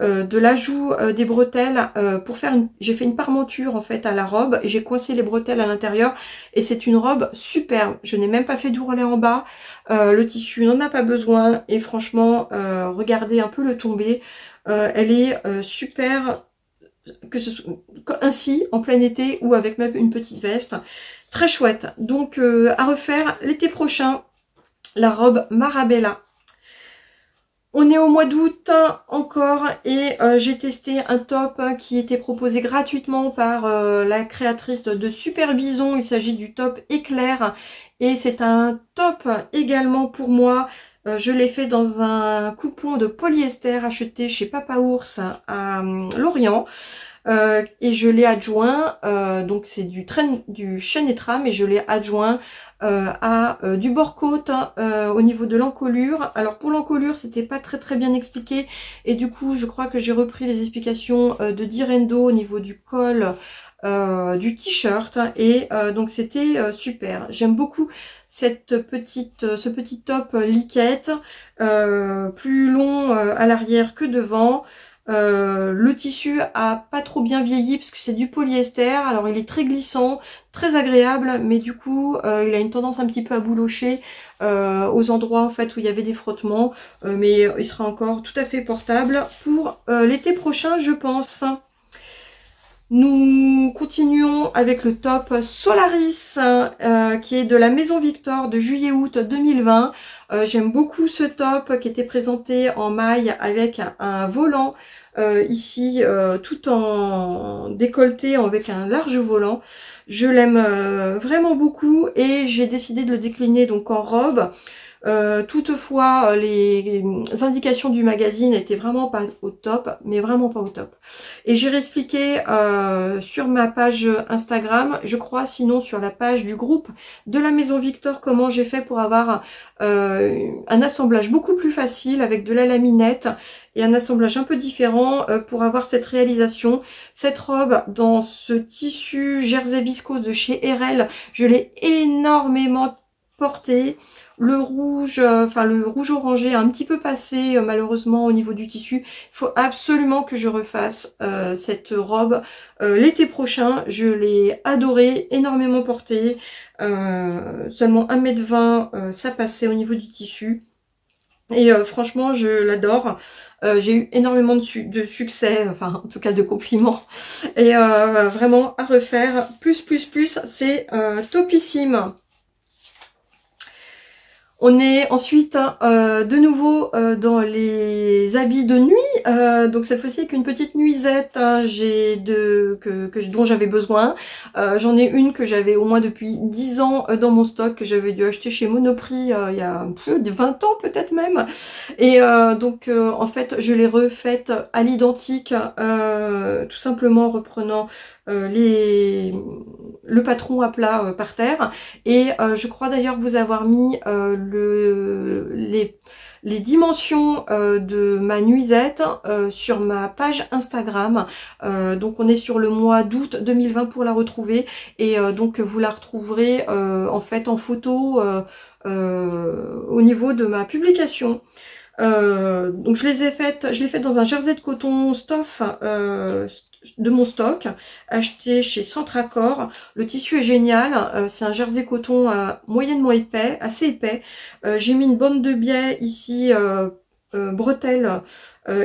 de l'ajout des bretelles pour faire j'ai fait une parmenture en fait à la robe et j'ai coincé les bretelles à l'intérieur et c'est une robe superbe. Je n'ai même pas fait d'ourlet en bas, le tissu n'en a pas besoin et franchement regardez un peu le tombé, elle est super que ce soit ainsi en plein été ou avec même une petite veste. Très chouette. Donc à refaire l'été prochain, la robe Marabella. On est au mois d'août encore et j'ai testé un top qui était proposé gratuitement par la créatrice de Super Bison. Il s'agit du top éclair et c'est un top également pour moi. Je l'ai fait dans un coupon de polyester acheté chez Papa Ours à Lorient. Et je l'ai adjoint, donc c'est du chêne et trame, et je l'ai adjoint à du bord-côte au niveau de l'encolure. Alors pour l'encolure, c'était pas très bien expliqué, et du coup je crois que j'ai repris les explications de Direndo au niveau du col du t-shirt, et donc c'était super. J'aime beaucoup ce petit top liquette, plus long à l'arrière que devant. Le tissu a pas trop bien vieilli parce que c'est du polyester, alors il est très glissant, très agréable, mais du coup il a une tendance un petit peu à boulocher aux endroits en fait où il y avait des frottements, mais il sera encore tout à fait portable pour l'été prochain, je pense. Nous continuons avec le top Solaris qui est de la Maison Victor de juillet-août 2020. J'aime beaucoup ce top qui était présenté en maille avec un volant ici tout en décolleté avec un large volant. Je l'aime vraiment beaucoup et j'ai décidé de le décliner donc en robe. Toutefois, les indications du magazine étaient vraiment pas au top, mais vraiment pas au top. Et j'ai réexpliqué sur ma page Instagram, je crois, sinon sur la page du groupe de la Maison Victor, comment j'ai fait pour avoir un assemblage beaucoup plus facile avec de la laminette et un assemblage un peu différent pour avoir cette réalisation. Cette robe dans ce tissu jersey viscose de chez RL, je l'ai énormément portée. Le rouge orangé a un petit peu passé malheureusement au niveau du tissu. Il faut absolument que je refasse cette robe l'été prochain. Je l'ai adorée, énormément portée. Seulement 1,20 m, ça passait au niveau du tissu. Et franchement, je l'adore. J'ai eu énormément de succès, enfin en tout cas de compliments. Et vraiment à refaire. Plus, c'est topissime. On est ensuite de nouveau dans les habits de nuit, donc cette fois-ci avec une petite nuisette dont j'avais besoin. J'en ai une que j'avais au moins depuis 10 ans dans mon stock, que j'avais dû acheter chez Monoprix il y a plus de 20 ans peut-être même. Et donc en fait je l'ai refaite à l'identique, tout simplement en reprenant le patron à plat par terre, et je crois d'ailleurs vous avoir mis les dimensions de ma nuisette sur ma page Instagram. Donc on est sur le mois d'août 2020 pour la retrouver, et donc vous la retrouverez en fait en photo au niveau de ma publication. Donc je l'ai faite dans un jersey de coton stuff de mon stock, acheté chez Centracor. Le tissu est génial, c'est un jersey coton moyennement épais, assez épais. J'ai mis une bande de biais ici, bretelle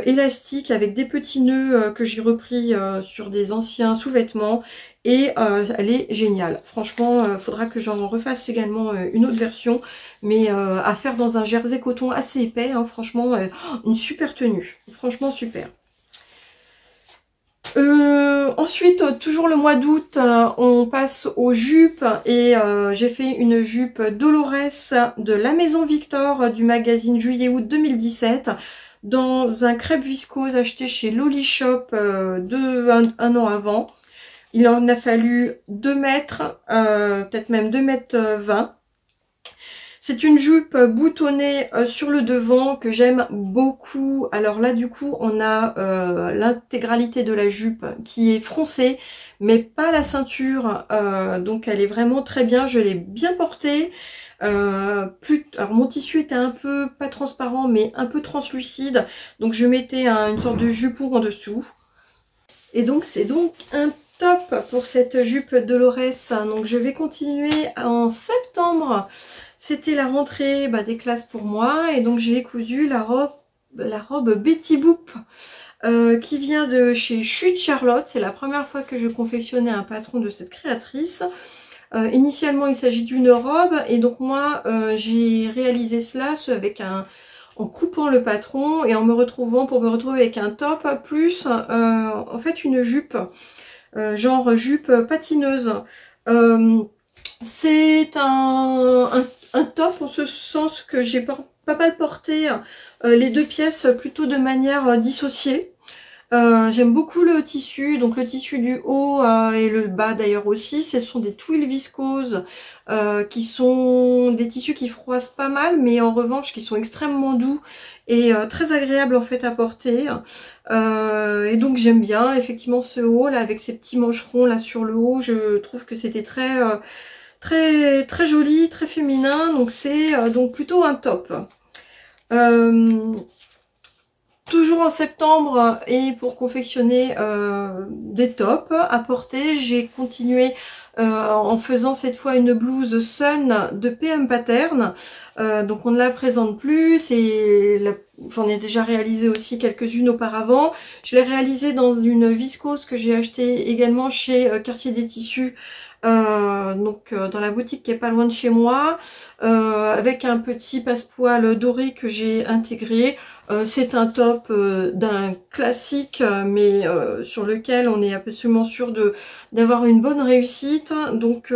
élastique avec des petits nœuds que j'ai repris sur des anciens sous-vêtements, et elle est géniale. Franchement, faudra que j'en refasse également une autre version, mais à faire dans un jersey coton assez épais, hein, franchement, une super tenue, franchement super. Ensuite, toujours le mois d'août, on passe aux jupes, et j'ai fait une jupe Dolores de la Maison Victor du magazine juillet-août 2017 dans un crêpe viscose acheté chez Loli Shop un an avant. Il en a fallu 2 mètres, peut-être même 2,20 m. C'est une jupe boutonnée sur le devant que j'aime beaucoup. Alors là, du coup, on a l'intégralité de la jupe qui est froncée, mais pas la ceinture. Donc elle est vraiment très bien. Je l'ai bien portée. Alors mon tissu était un peu, pas transparent, mais un peu translucide. Donc je mettais une sorte de jupon en dessous. Et donc c'est donc un top pour cette jupe Dolores. Donc je vais continuer en septembre. C'était la rentrée des classes pour moi, et donc j'ai cousu la robe Betty Boop qui vient de chez Chute Charlotte. C'est la première fois que je confectionnais un patron de cette créatrice. Initialement il s'agit d'une robe et donc moi j'ai réalisé cela en coupant le patron et en me retrouvant avec un top plus en fait une jupe, genre jupe patineuse. C'est un top en ce sens que j'ai pas mal porté les deux pièces plutôt de manière dissociée. J'aime beaucoup le tissu, donc le tissu du haut et le bas d'ailleurs aussi, ce sont des tuiles viscoses qui sont des tissus qui froissent pas mal, mais en revanche qui sont extrêmement doux et très agréables en fait à porter. Et donc j'aime bien effectivement ce haut là avec ces petits mancherons là sur le haut, je trouve que c'était très joli, très féminin, donc c'est donc plutôt un top. Toujours en septembre et pour confectionner des tops à porter, j'ai continué en faisant cette fois une blouse Sun de PM Pattern. Donc on ne la présente plus, j'en ai déjà réalisé aussi quelques-unes auparavant. Je l'ai réalisée dans une viscose que j'ai achetée également chez Quartier des Tissus. Dans la boutique qui est pas loin de chez moi, avec un petit passepoil doré que j'ai intégré. C'est un top d'un classique mais sur lequel on est absolument sûr d'avoir une bonne réussite, donc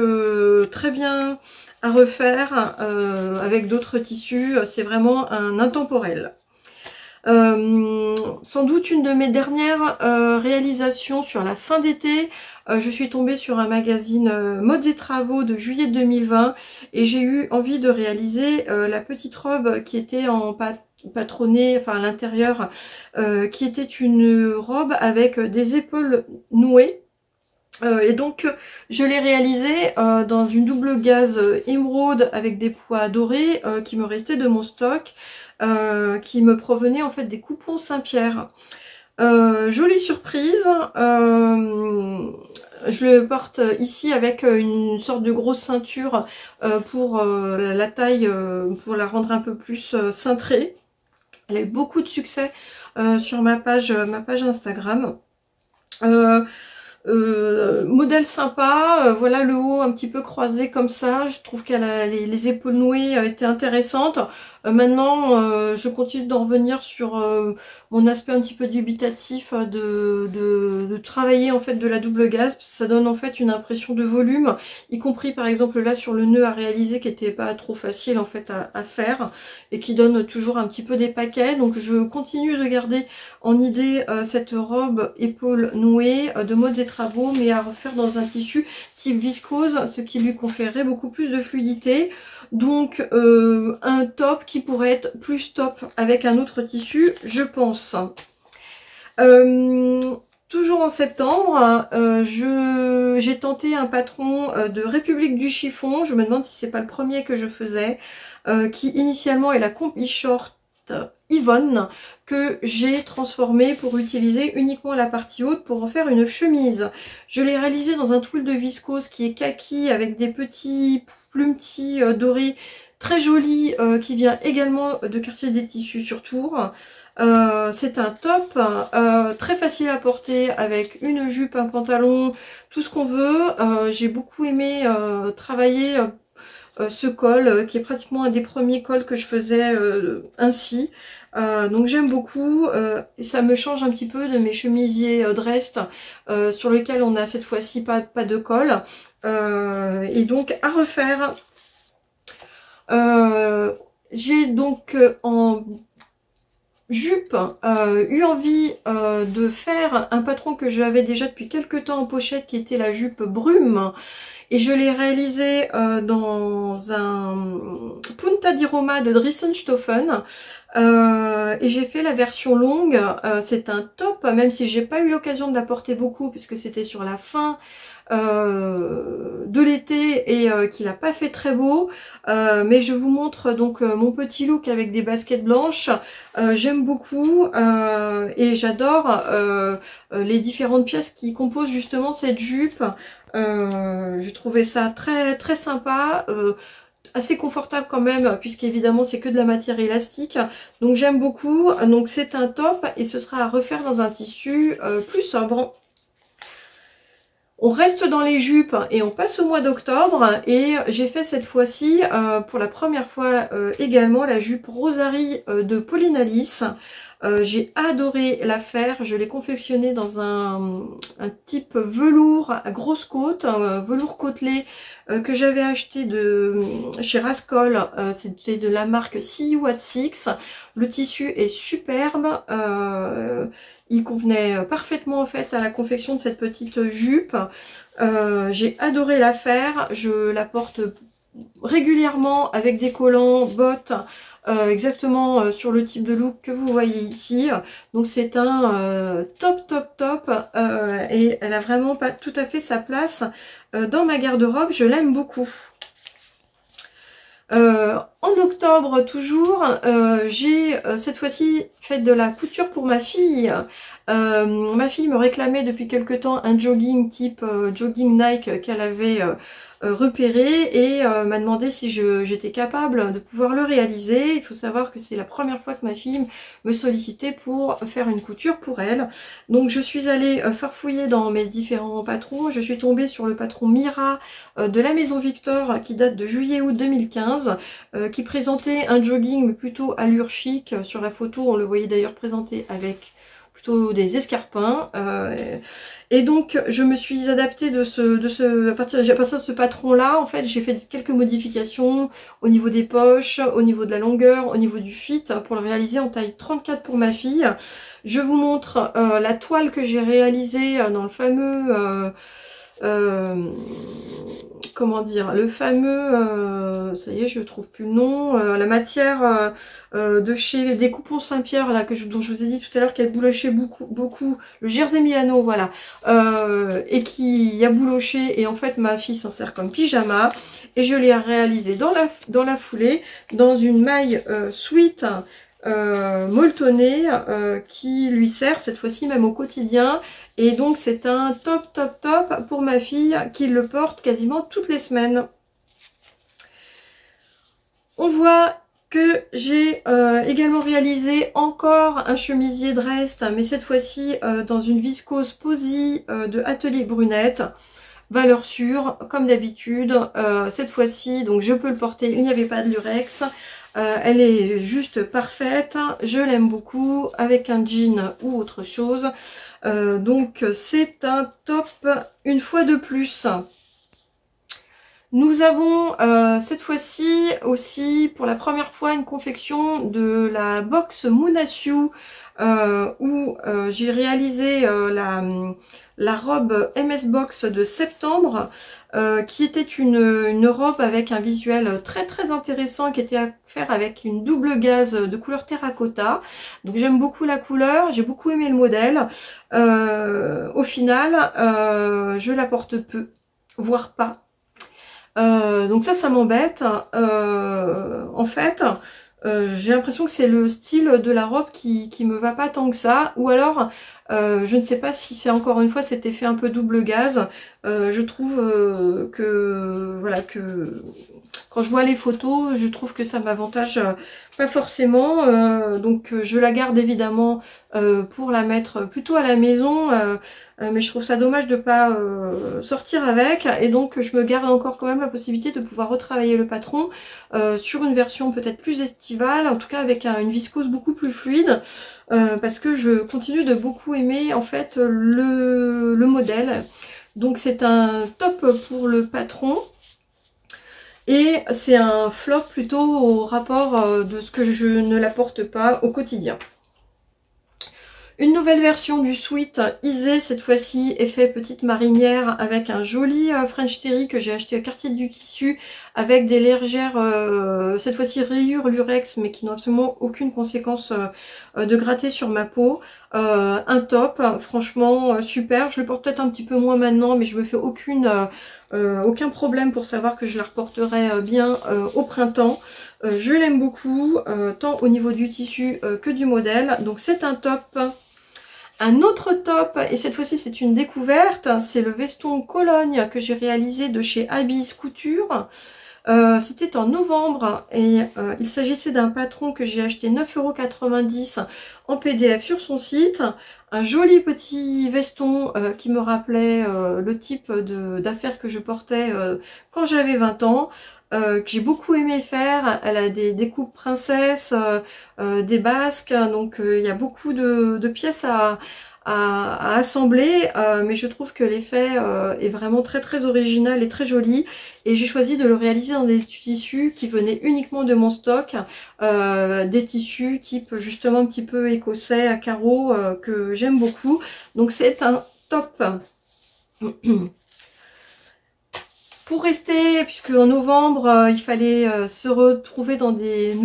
très bien à refaire avec d'autres tissus, c'est vraiment un intemporel. Sans doute une de mes dernières réalisations sur la fin d'été, je suis tombée sur un magazine Modes et Travaux de juillet 2020 et j'ai eu envie de réaliser la petite robe qui était en patronnée, enfin à l'intérieur, qui était une robe avec des épaules nouées. Et donc je l'ai réalisée dans une double gaze émeraude avec des pois dorés qui me restaient de mon stock, qui me provenaient en fait des coupons Saint-Pierre. Jolie surprise, je le porte ici avec une sorte de grosse ceinture pour la taille, pour la rendre un peu plus cintrée. Elle a eu beaucoup de succès sur ma page Instagram. Modèle sympa, voilà le haut un petit peu croisé comme ça, je trouve qu'elle a les épaules nouées étaient intéressantes. Maintenant je continue d'en revenir sur mon aspect un petit peu dubitatif de travailler en fait de la double gaze, parce que ça donne en fait une impression de volume, y compris par exemple là sur le nœud à réaliser qui était pas trop facile en fait à faire et qui donne toujours un petit peu des paquets. Donc je continue de garder en idée cette robe épaule nouée de Modes et Travaux, mais à refaire dans un tissu type viscose, ce qui lui conférerait beaucoup plus de fluidité. Donc un top qui pourrait être plus top avec un autre tissu, je pense. Toujours en septembre, j'ai tenté un patron de République du chiffon. Je me demande si c'est pas le premier que je faisais, qui initialement est la combi short Yvonne, que j'ai transformé pour utiliser uniquement la partie haute pour en faire une chemise. Je l'ai réalisé dans un tuile de viscose qui est kaki avec des petits plumetis dorés très joli, qui vient également de Quartier des Tissus sur Tours. C'est un top très facile à porter avec une jupe, un pantalon, tout ce qu'on veut. J'ai beaucoup aimé travailler ce col qui est pratiquement un des premiers cols que je faisais ainsi. Donc j'aime beaucoup et ça me change un petit peu de mes chemisiers Drest sur lesquels on a cette fois-ci pas de col. Et donc à refaire. J'ai donc en jupe eu envie de faire un patron que j'avais déjà depuis quelques temps en pochette, qui était la jupe brume, et je l'ai réalisé dans un Punta di Roma de Drissenstoffen, et j'ai fait la version longue. C'est un top, même si j'ai pas eu l'occasion de la porter beaucoup puisque c'était sur la fin de l'été et qu'il n'a pas fait très beau, mais je vous montre donc mon petit look avec des baskets blanches. J'aime beaucoup et j'adore les différentes pièces qui composent justement cette jupe. J'ai trouvé ça très sympa, assez confortable quand même, puisqu'évidemment c'est que de la matière élastique. Donc j'aime beaucoup. Donc c'est un top et ce sera à refaire dans un tissu plus sobre. On reste dans les jupes et on passe au mois d'octobre et j'ai fait cette fois-ci pour la première fois également la jupe Rosarie de Pauline Alice. J'ai adoré la faire, je l'ai confectionnée dans un type velours à grosse côte, un velours côtelé que j'avais acheté chez Rascol, c'était de la marque See You at Six. Le tissu est superbe, il convenait parfaitement en fait à la confection de cette petite jupe. J'ai adoré la faire, je la porte régulièrement avec des collants, bottes, exactement sur le type de look que vous voyez ici. Donc c'est un top et elle a vraiment pas tout à fait sa place dans ma garde-robe, je l'aime beaucoup. En octobre toujours, j'ai cette fois-ci fait de la couture pour ma fille. Ma fille me réclamait depuis quelque temps un jogging type jogging Nike qu'elle avait repéré et m'a demandé si j'étais capable de pouvoir le réaliser. Il faut savoir que c'est la première fois que ma fille me sollicitait pour faire une couture pour elle. Donc je suis allée farfouiller dans mes différents patrons. Je suis tombée sur le patron Mira de la Maison Victor qui date de juillet-août 2015, qui présentait un jogging mais plutôt allure chic. Sur la photo, on le voyait d'ailleurs présenté avec plutôt des escarpins. Et donc je me suis adaptée à partir de ce patron là. En fait j'ai fait quelques modifications au niveau des poches, au niveau de la longueur, au niveau du fit pour le réaliser en taille 34 pour ma fille. Je vous montre la toile que j'ai réalisée dans le fameux comment dire, le fameux, ça y est, je trouve plus le nom, la matière de chez des coupons Saint-Pierre là dont je vous ai dit tout à l'heure qu'elle boulochait beaucoup, le Jersey Milano, voilà, et qui a bouloché et en fait ma fille s'en sert comme pyjama et je l'ai réalisé dans la foulée dans une maille sweat molletonnée qui lui sert cette fois-ci même au quotidien. Et donc c'est un top pour ma fille qui le porte quasiment toutes les semaines. On voit que j'ai également réalisé encore un chemisier de reste, mais cette fois-ci dans une viscose Posy de Atelier Brunette. Valeur sûre, comme d'habitude. Cette fois-ci, donc je peux le porter, il n'y avait pas de lurex. Elle est juste parfaite, je l'aime beaucoup, avec un jean ou autre chose. Donc c'est un top une fois de plus. Nous avons cette fois-ci aussi pour la première fois une confection de la box Moonasiu où j'ai réalisé la robe MS Box de septembre qui était une robe avec un visuel très intéressant qui était à faire avec une double gaze de couleur terracotta. Donc j'aime beaucoup la couleur, j'ai beaucoup aimé le modèle. Au final, je la porte peu, voire pas. Donc ça m'embête. En fait, j'ai l'impression que c'est le style de la robe qui me va pas tant que ça. Ou alors, je ne sais pas si c'est encore une fois cet effet un peu double gaz. Je trouve que voilà, que quand je vois les photos, je trouve que ça m'avantage pas forcément. Donc je la garde évidemment pour la mettre plutôt à la maison. Mais je trouve ça dommage de pas sortir avec, et donc je me garde encore quand même la possibilité de pouvoir retravailler le patron sur une version peut-être plus estivale, en tout cas avec une viscose beaucoup plus fluide, parce que je continue de beaucoup aimer en fait le modèle. Donc c'est un top pour le patron. Et c'est un flop plutôt au rapport de ce que je ne la porte pas au quotidien. Une nouvelle version du sweat Isée, cette fois-ci effet petite marinière avec un joli French Terry que j'ai acheté à Quartier du Tissu avec des légères, cette fois-ci rayures lurex mais qui n'ont absolument aucune conséquence de gratter sur ma peau. Un top, franchement super. Je le porte peut-être un petit peu moins maintenant mais je me fais aucun problème pour savoir que je la reporterai bien au printemps. Je l'aime beaucoup, tant au niveau du tissu que du modèle. Donc c'est un top. Un autre top, et cette fois-ci c'est une découverte, c'est le veston Cologne que j'ai réalisé de chez Abyss Couture. C'était en novembre et il s'agissait d'un patron que j'ai acheté 9,90 € en PDF sur son site. Un joli petit veston qui me rappelait le type d'affaires que je portais quand j'avais 20 ans. Que j'ai beaucoup aimé faire. Elle a des coupes princesses, des basques, donc il y a beaucoup de pièces à assembler, mais je trouve que l'effet est vraiment très très original et très joli, et j'ai choisi de le réaliser dans des tissus qui venaient uniquement de mon stock, des tissus type justement un petit peu écossais à carreaux que j'aime beaucoup, donc c'est un top. Pour rester, puisque en novembre il fallait se retrouver dans des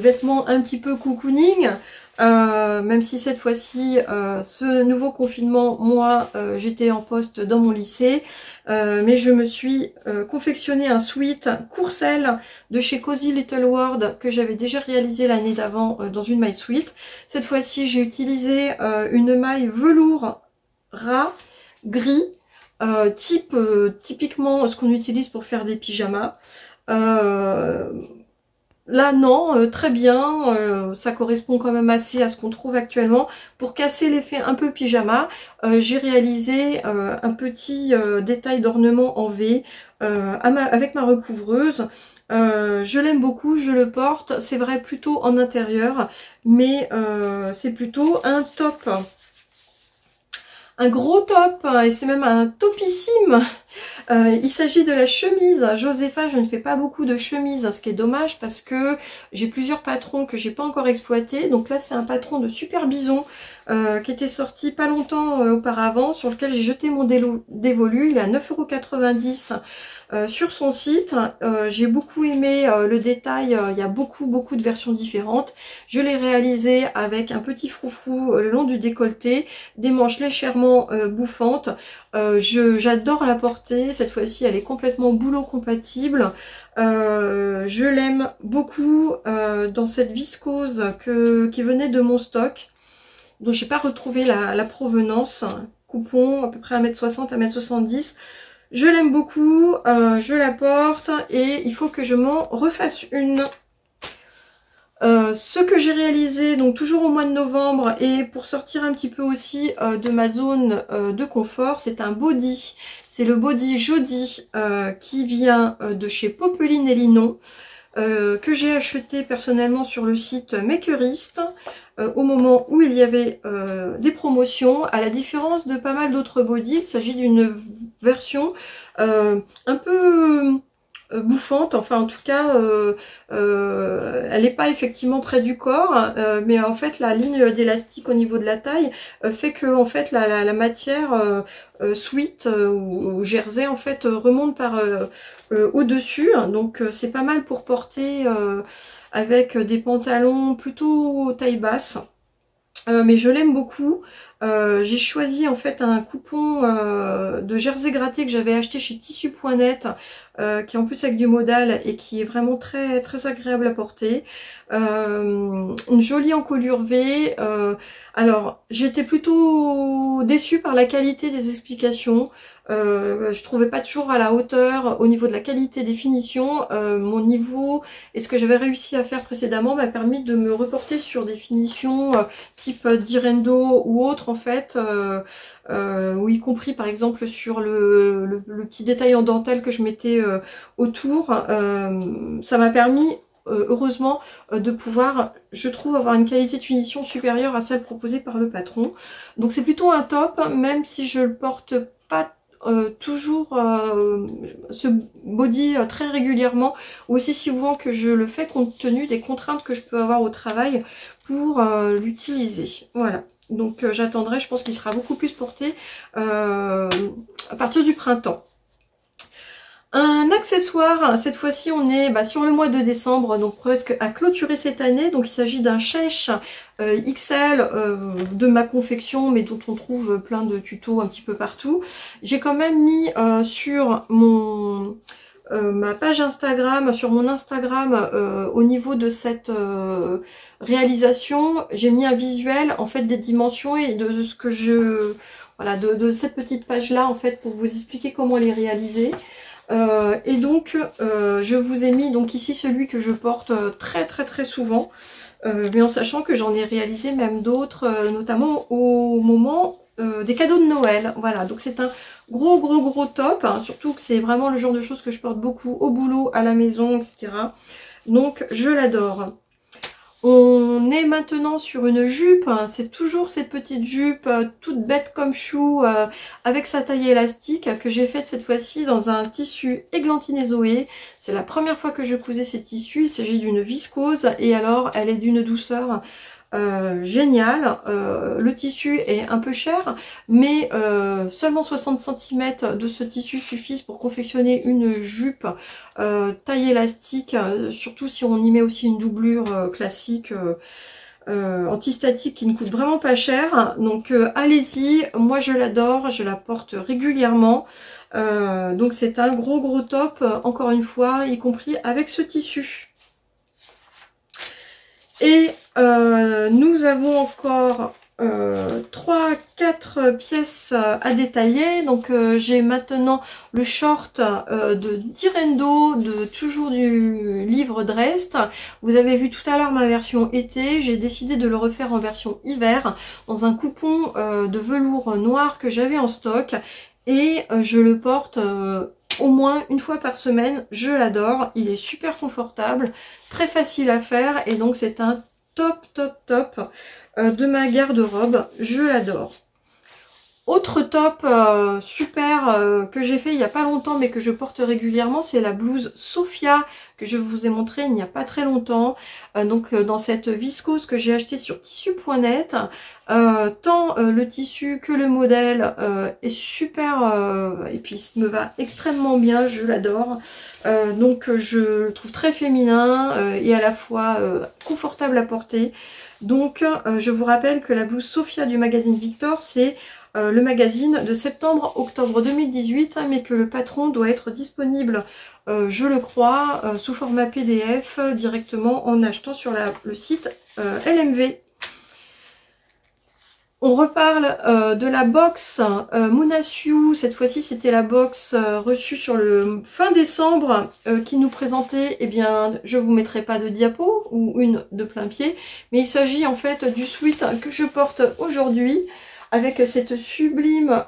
vêtements un petit peu cocooning, même si cette fois-ci ce nouveau confinement, moi j'étais en poste dans mon lycée, mais je me suis confectionné un sweat Courcelles de chez Cozy Little World que j'avais déjà réalisé l'année d'avant dans une maille sweat. Cette fois-ci j'ai utilisé une maille velours ras gris, typiquement ce qu'on utilise pour faire des pyjamas. Là non, très bien, ça correspond quand même assez à ce qu'on trouve actuellement. Pour casser l'effet un peu pyjama, j'ai réalisé un petit détail d'ornement en V avec ma recouvreuse. Je l'aime beaucoup, je le porte, c'est vrai plutôt en intérieur, mais c'est plutôt un top. Un gros top, et c'est même un topissime. Il s'agit de la chemise Josepha. Je ne fais pas beaucoup de chemises, ce qui est dommage parce que j'ai plusieurs patrons que j'ai pas encore exploités. Donc là c'est un patron de Super Bison qui était sorti pas longtemps auparavant, sur lequel j'ai jeté mon dévolu. Il est à 9,90 € sur son site. J'ai beaucoup aimé le détail, il y a beaucoup de versions différentes. Je l'ai réalisé avec un petit froufrou le long du décolleté, des manches légèrement bouffantes. J'adore la porter, cette fois-ci elle est complètement boulot compatible. Je l'aime beaucoup dans cette viscose qui venait de mon stock, dont j'ai pas retrouvé la provenance. Coupon à peu près 1,60 m, 1,70 m. Je l'aime beaucoup, je la porte et il faut que je m'en refasse une. Ce que j'ai réalisé donc toujours au mois de novembre, et pour sortir un petit peu aussi de ma zone de confort, c'est un body. C'est le body Jody qui vient de chez Popeline et Linon, que j'ai acheté personnellement sur le site Makerist au moment où il y avait des promotions. À la différence de pas mal d'autres bodys, il s'agit d'une version un peu bouffante, enfin en tout cas elle n'est pas effectivement près du corps, mais en fait la ligne d'élastique au niveau de la taille fait que en fait la matière sweat ou jersey en fait remonte par au dessus, donc c'est pas mal pour porter avec des pantalons plutôt taille basse. Mais je l'aime beaucoup. J'ai choisi en fait un coupon de jersey gratté que j'avais acheté chez Tissu.net, qui est en plus avec du modal et qui est vraiment très agréable à porter. Une jolie encolure V. Alors j'étais plutôt déçue par la qualité des explications. Je trouvais pas toujours à la hauteur au niveau de la qualité des finitions. Mon niveau et ce que j'avais réussi à faire précédemment m'a permis de me reporter sur des finitions type Direndo ou autre en fait, ou y compris par exemple sur le petit détail en dentelle que je mettais autour. Ça m'a permis heureusement de pouvoir, je trouve, avoir une qualité de finition supérieure à celle proposée par le patron. Donc c'est plutôt un top, même si je le porte pas toujours ce body très régulièrement, ou aussi souvent que je le fais compte tenu des contraintes que je peux avoir au travail pour l'utiliser. Voilà, donc j'attendrai, je pense qu'il sera beaucoup plus porté à partir du printemps. Un accessoire, cette fois-ci on est sur le mois de décembre, donc presque à clôturer cette année. Donc il s'agit d'un chèche XL de ma confection, mais dont on trouve plein de tutos un petit peu partout. J'ai quand même mis sur ma page Instagram, sur mon Instagram, au niveau de cette réalisation, j'ai mis un visuel en fait des dimensions et de ce que je... Voilà, de cette petite page là en fait pour vous expliquer comment les réaliser. Et donc je vous ai mis donc ici celui que je porte très souvent, mais en sachant que j'en ai réalisé même d'autres, notamment au moment des cadeaux de Noël. Voilà, donc c'est un gros top, hein, surtout que c'est vraiment le genre de choses que je porte beaucoup au boulot, à la maison, etc. Donc je l'adore. On est maintenant sur une jupe, hein, c'est toujours cette petite jupe toute bête comme chou, avec sa taille élastique, que j'ai faite cette fois-ci dans un tissu Églantine et Zoé. C'est la première fois que je cousais ces tissus, il s'agit d'une viscose, et alors elle est d'une douceur géniale. Le tissu est un peu cher, mais seulement 60 cm de ce tissu suffisent pour confectionner une jupe taille élastique, surtout si on y met aussi une doublure classique anti-statique qui ne coûte vraiment pas cher. Donc allez-y, moi je l'adore, je la porte régulièrement. Donc c'est un gros top, encore une fois, y compris avec ce tissu. Et nous avons encore 3-4 pièces à détailler. Donc j'ai maintenant le short de Direndo, toujours du livre Drest. Vous avez vu tout à l'heure ma version été, j'ai décidé de le refaire en version hiver dans un coupon de velours noir que j'avais en stock, et je le porte au moins une fois par semaine. Je l'adore, il est super confortable, très facile à faire, et donc c'est un top de ma garde-robe. Je l'adore. Autre top super que j'ai fait il n'y a pas longtemps mais que je porte régulièrement, c'est la blouse Sophia que je vous ai montré il n'y a pas très longtemps. Donc dans cette viscose que j'ai acheté sur tissu.net. Tant le tissu que le modèle est super, et puis il me va extrêmement bien, je l'adore. Donc je le trouve très féminin et à la fois confortable à porter. Donc je vous rappelle que la blouse Sophia du magazine Victor, c'est le magazine de septembre-octobre 2018, mais que le patron doit être disponible, je le crois, sous format PDF directement en achetant sur le site LMV. On reparle de la box Munasyu. Cette fois-ci c'était la box reçue sur le fin décembre qui nous présentait, eh bien je vous mettrai pas de diapo ou une de plein pied, mais il s'agit en fait du sweat que je porte aujourd'hui, avec cette sublime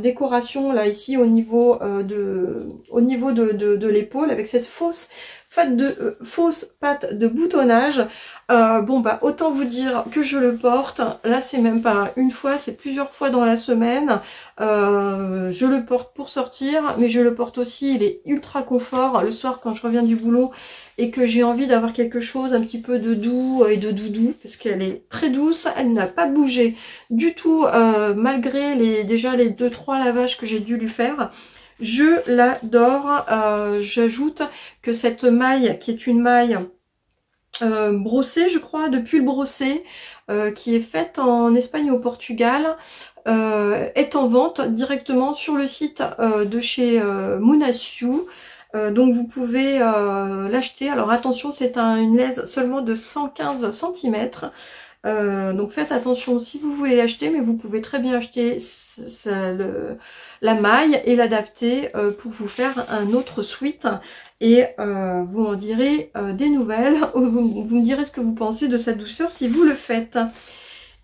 décoration là ici au niveau de l'épaule, avec cette fausse patte de boutonnage. Bon bah autant vous dire que je le porte, là c'est même pas une fois, c'est plusieurs fois dans la semaine. Je le porte pour sortir, mais je le porte aussi, il est ultra confort le soir quand je reviens du boulot et que j'ai envie d'avoir quelque chose un petit peu de doux et de doudou, parce qu'elle est très douce, elle n'a pas bougé du tout malgré déjà les 2-3 lavages que j'ai dû lui faire. Je l'adore. J'ajoute que cette maille, qui est une maille brossée, je crois, de pull brossé, qui est faite en Espagne et au Portugal, est en vente directement sur le site de chez Munasyu. Donc vous pouvez l'acheter. Alors attention, c'est une laise seulement de 115 cm. Donc faites attention si vous voulez l'acheter, mais vous pouvez très bien acheter la maille et l'adapter pour vous faire un autre sweat, et vous m'en direz des nouvelles, vous me direz ce que vous pensez de sa douceur si vous le faites.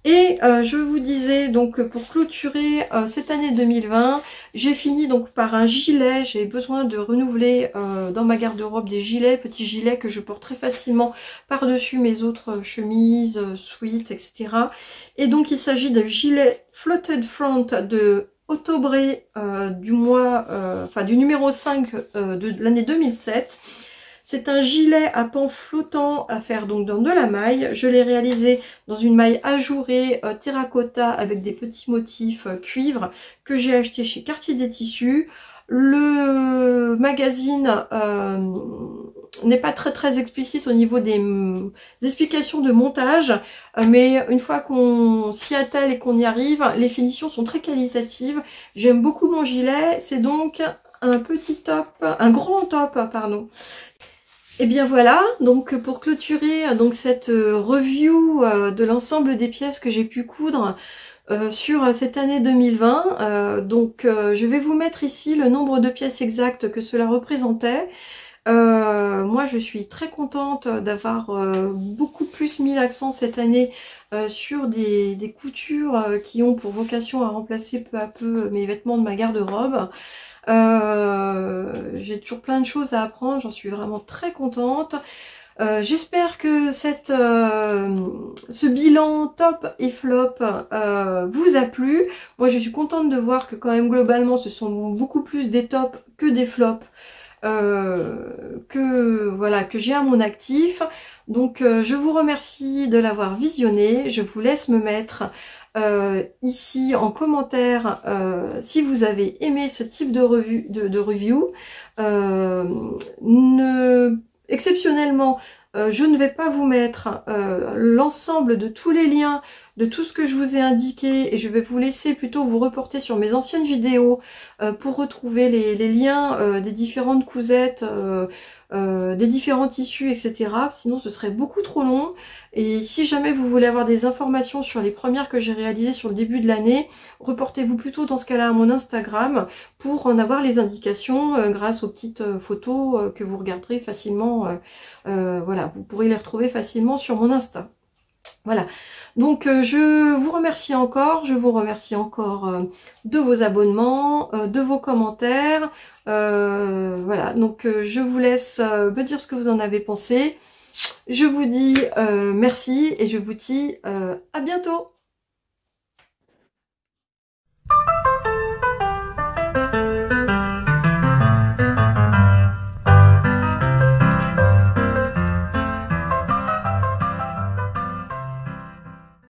Et je vous disais donc pour clôturer cette année 2020, j'ai fini donc par un gilet. J'ai besoin de renouveler dans ma garde-robe des gilets, petits gilets que je porte très facilement par-dessus mes autres chemises, sweats, etc. Et donc il s'agit d'un gilet Floated Front de Ottobré du numéro 5 de l'année 2007. C'est un gilet à pan flottant à faire donc dans de la maille. Je l'ai réalisé dans une maille ajourée terracotta avec des petits motifs cuivre que j'ai acheté chez Quartier des Tissus. Le magazine n'est pas très explicite au niveau des explications de montage, mais une fois qu'on s'y attelle et qu'on y arrive, les finitions sont très qualitatives. J'aime beaucoup mon gilet. C'est donc un grand top, pardon. Et bien voilà, donc pour clôturer donc cette review de l'ensemble des pièces que j'ai pu coudre sur cette année 2020. Donc je vais vous mettre ici le nombre de pièces exactes que cela représentait. Moi je suis très contente d'avoir beaucoup plus mis l'accent cette année sur des coutures qui ont pour vocation à remplacer peu à peu mes vêtements de ma garde-robe. J'ai toujours plein de choses à apprendre, j'en suis vraiment très contente. J'espère que ce bilan top et flop vous a plu. Moi je suis contente de voir que quand même globalement ce sont beaucoup plus des tops que des flops que j'ai à mon actif. Donc je vous remercie de l'avoir visionné. Je vous laisse me mettre ici en commentaire si vous avez aimé ce type de review. Exceptionnellement, je ne vais pas vous mettre l'ensemble de tous les liens de tout ce que je vous ai indiqué, et je vais vous laisser plutôt vous reporter sur mes anciennes vidéos pour retrouver les liens des différentes cousettes, des différents tissus, etc. Sinon ce serait beaucoup trop long. Et si jamais vous voulez avoir des informations sur les premières que j'ai réalisées sur le début de l'année, reportez-vous plutôt dans ce cas-là à mon Instagram pour en avoir les indications grâce aux petites photos que vous regarderez facilement. Voilà, vous pourrez les retrouver facilement sur mon Insta. Voilà, donc je vous remercie encore, de vos abonnements, de vos commentaires. Voilà, donc je vous laisse me dire ce que vous en avez pensé. Je vous dis merci et je vous dis à bientôt.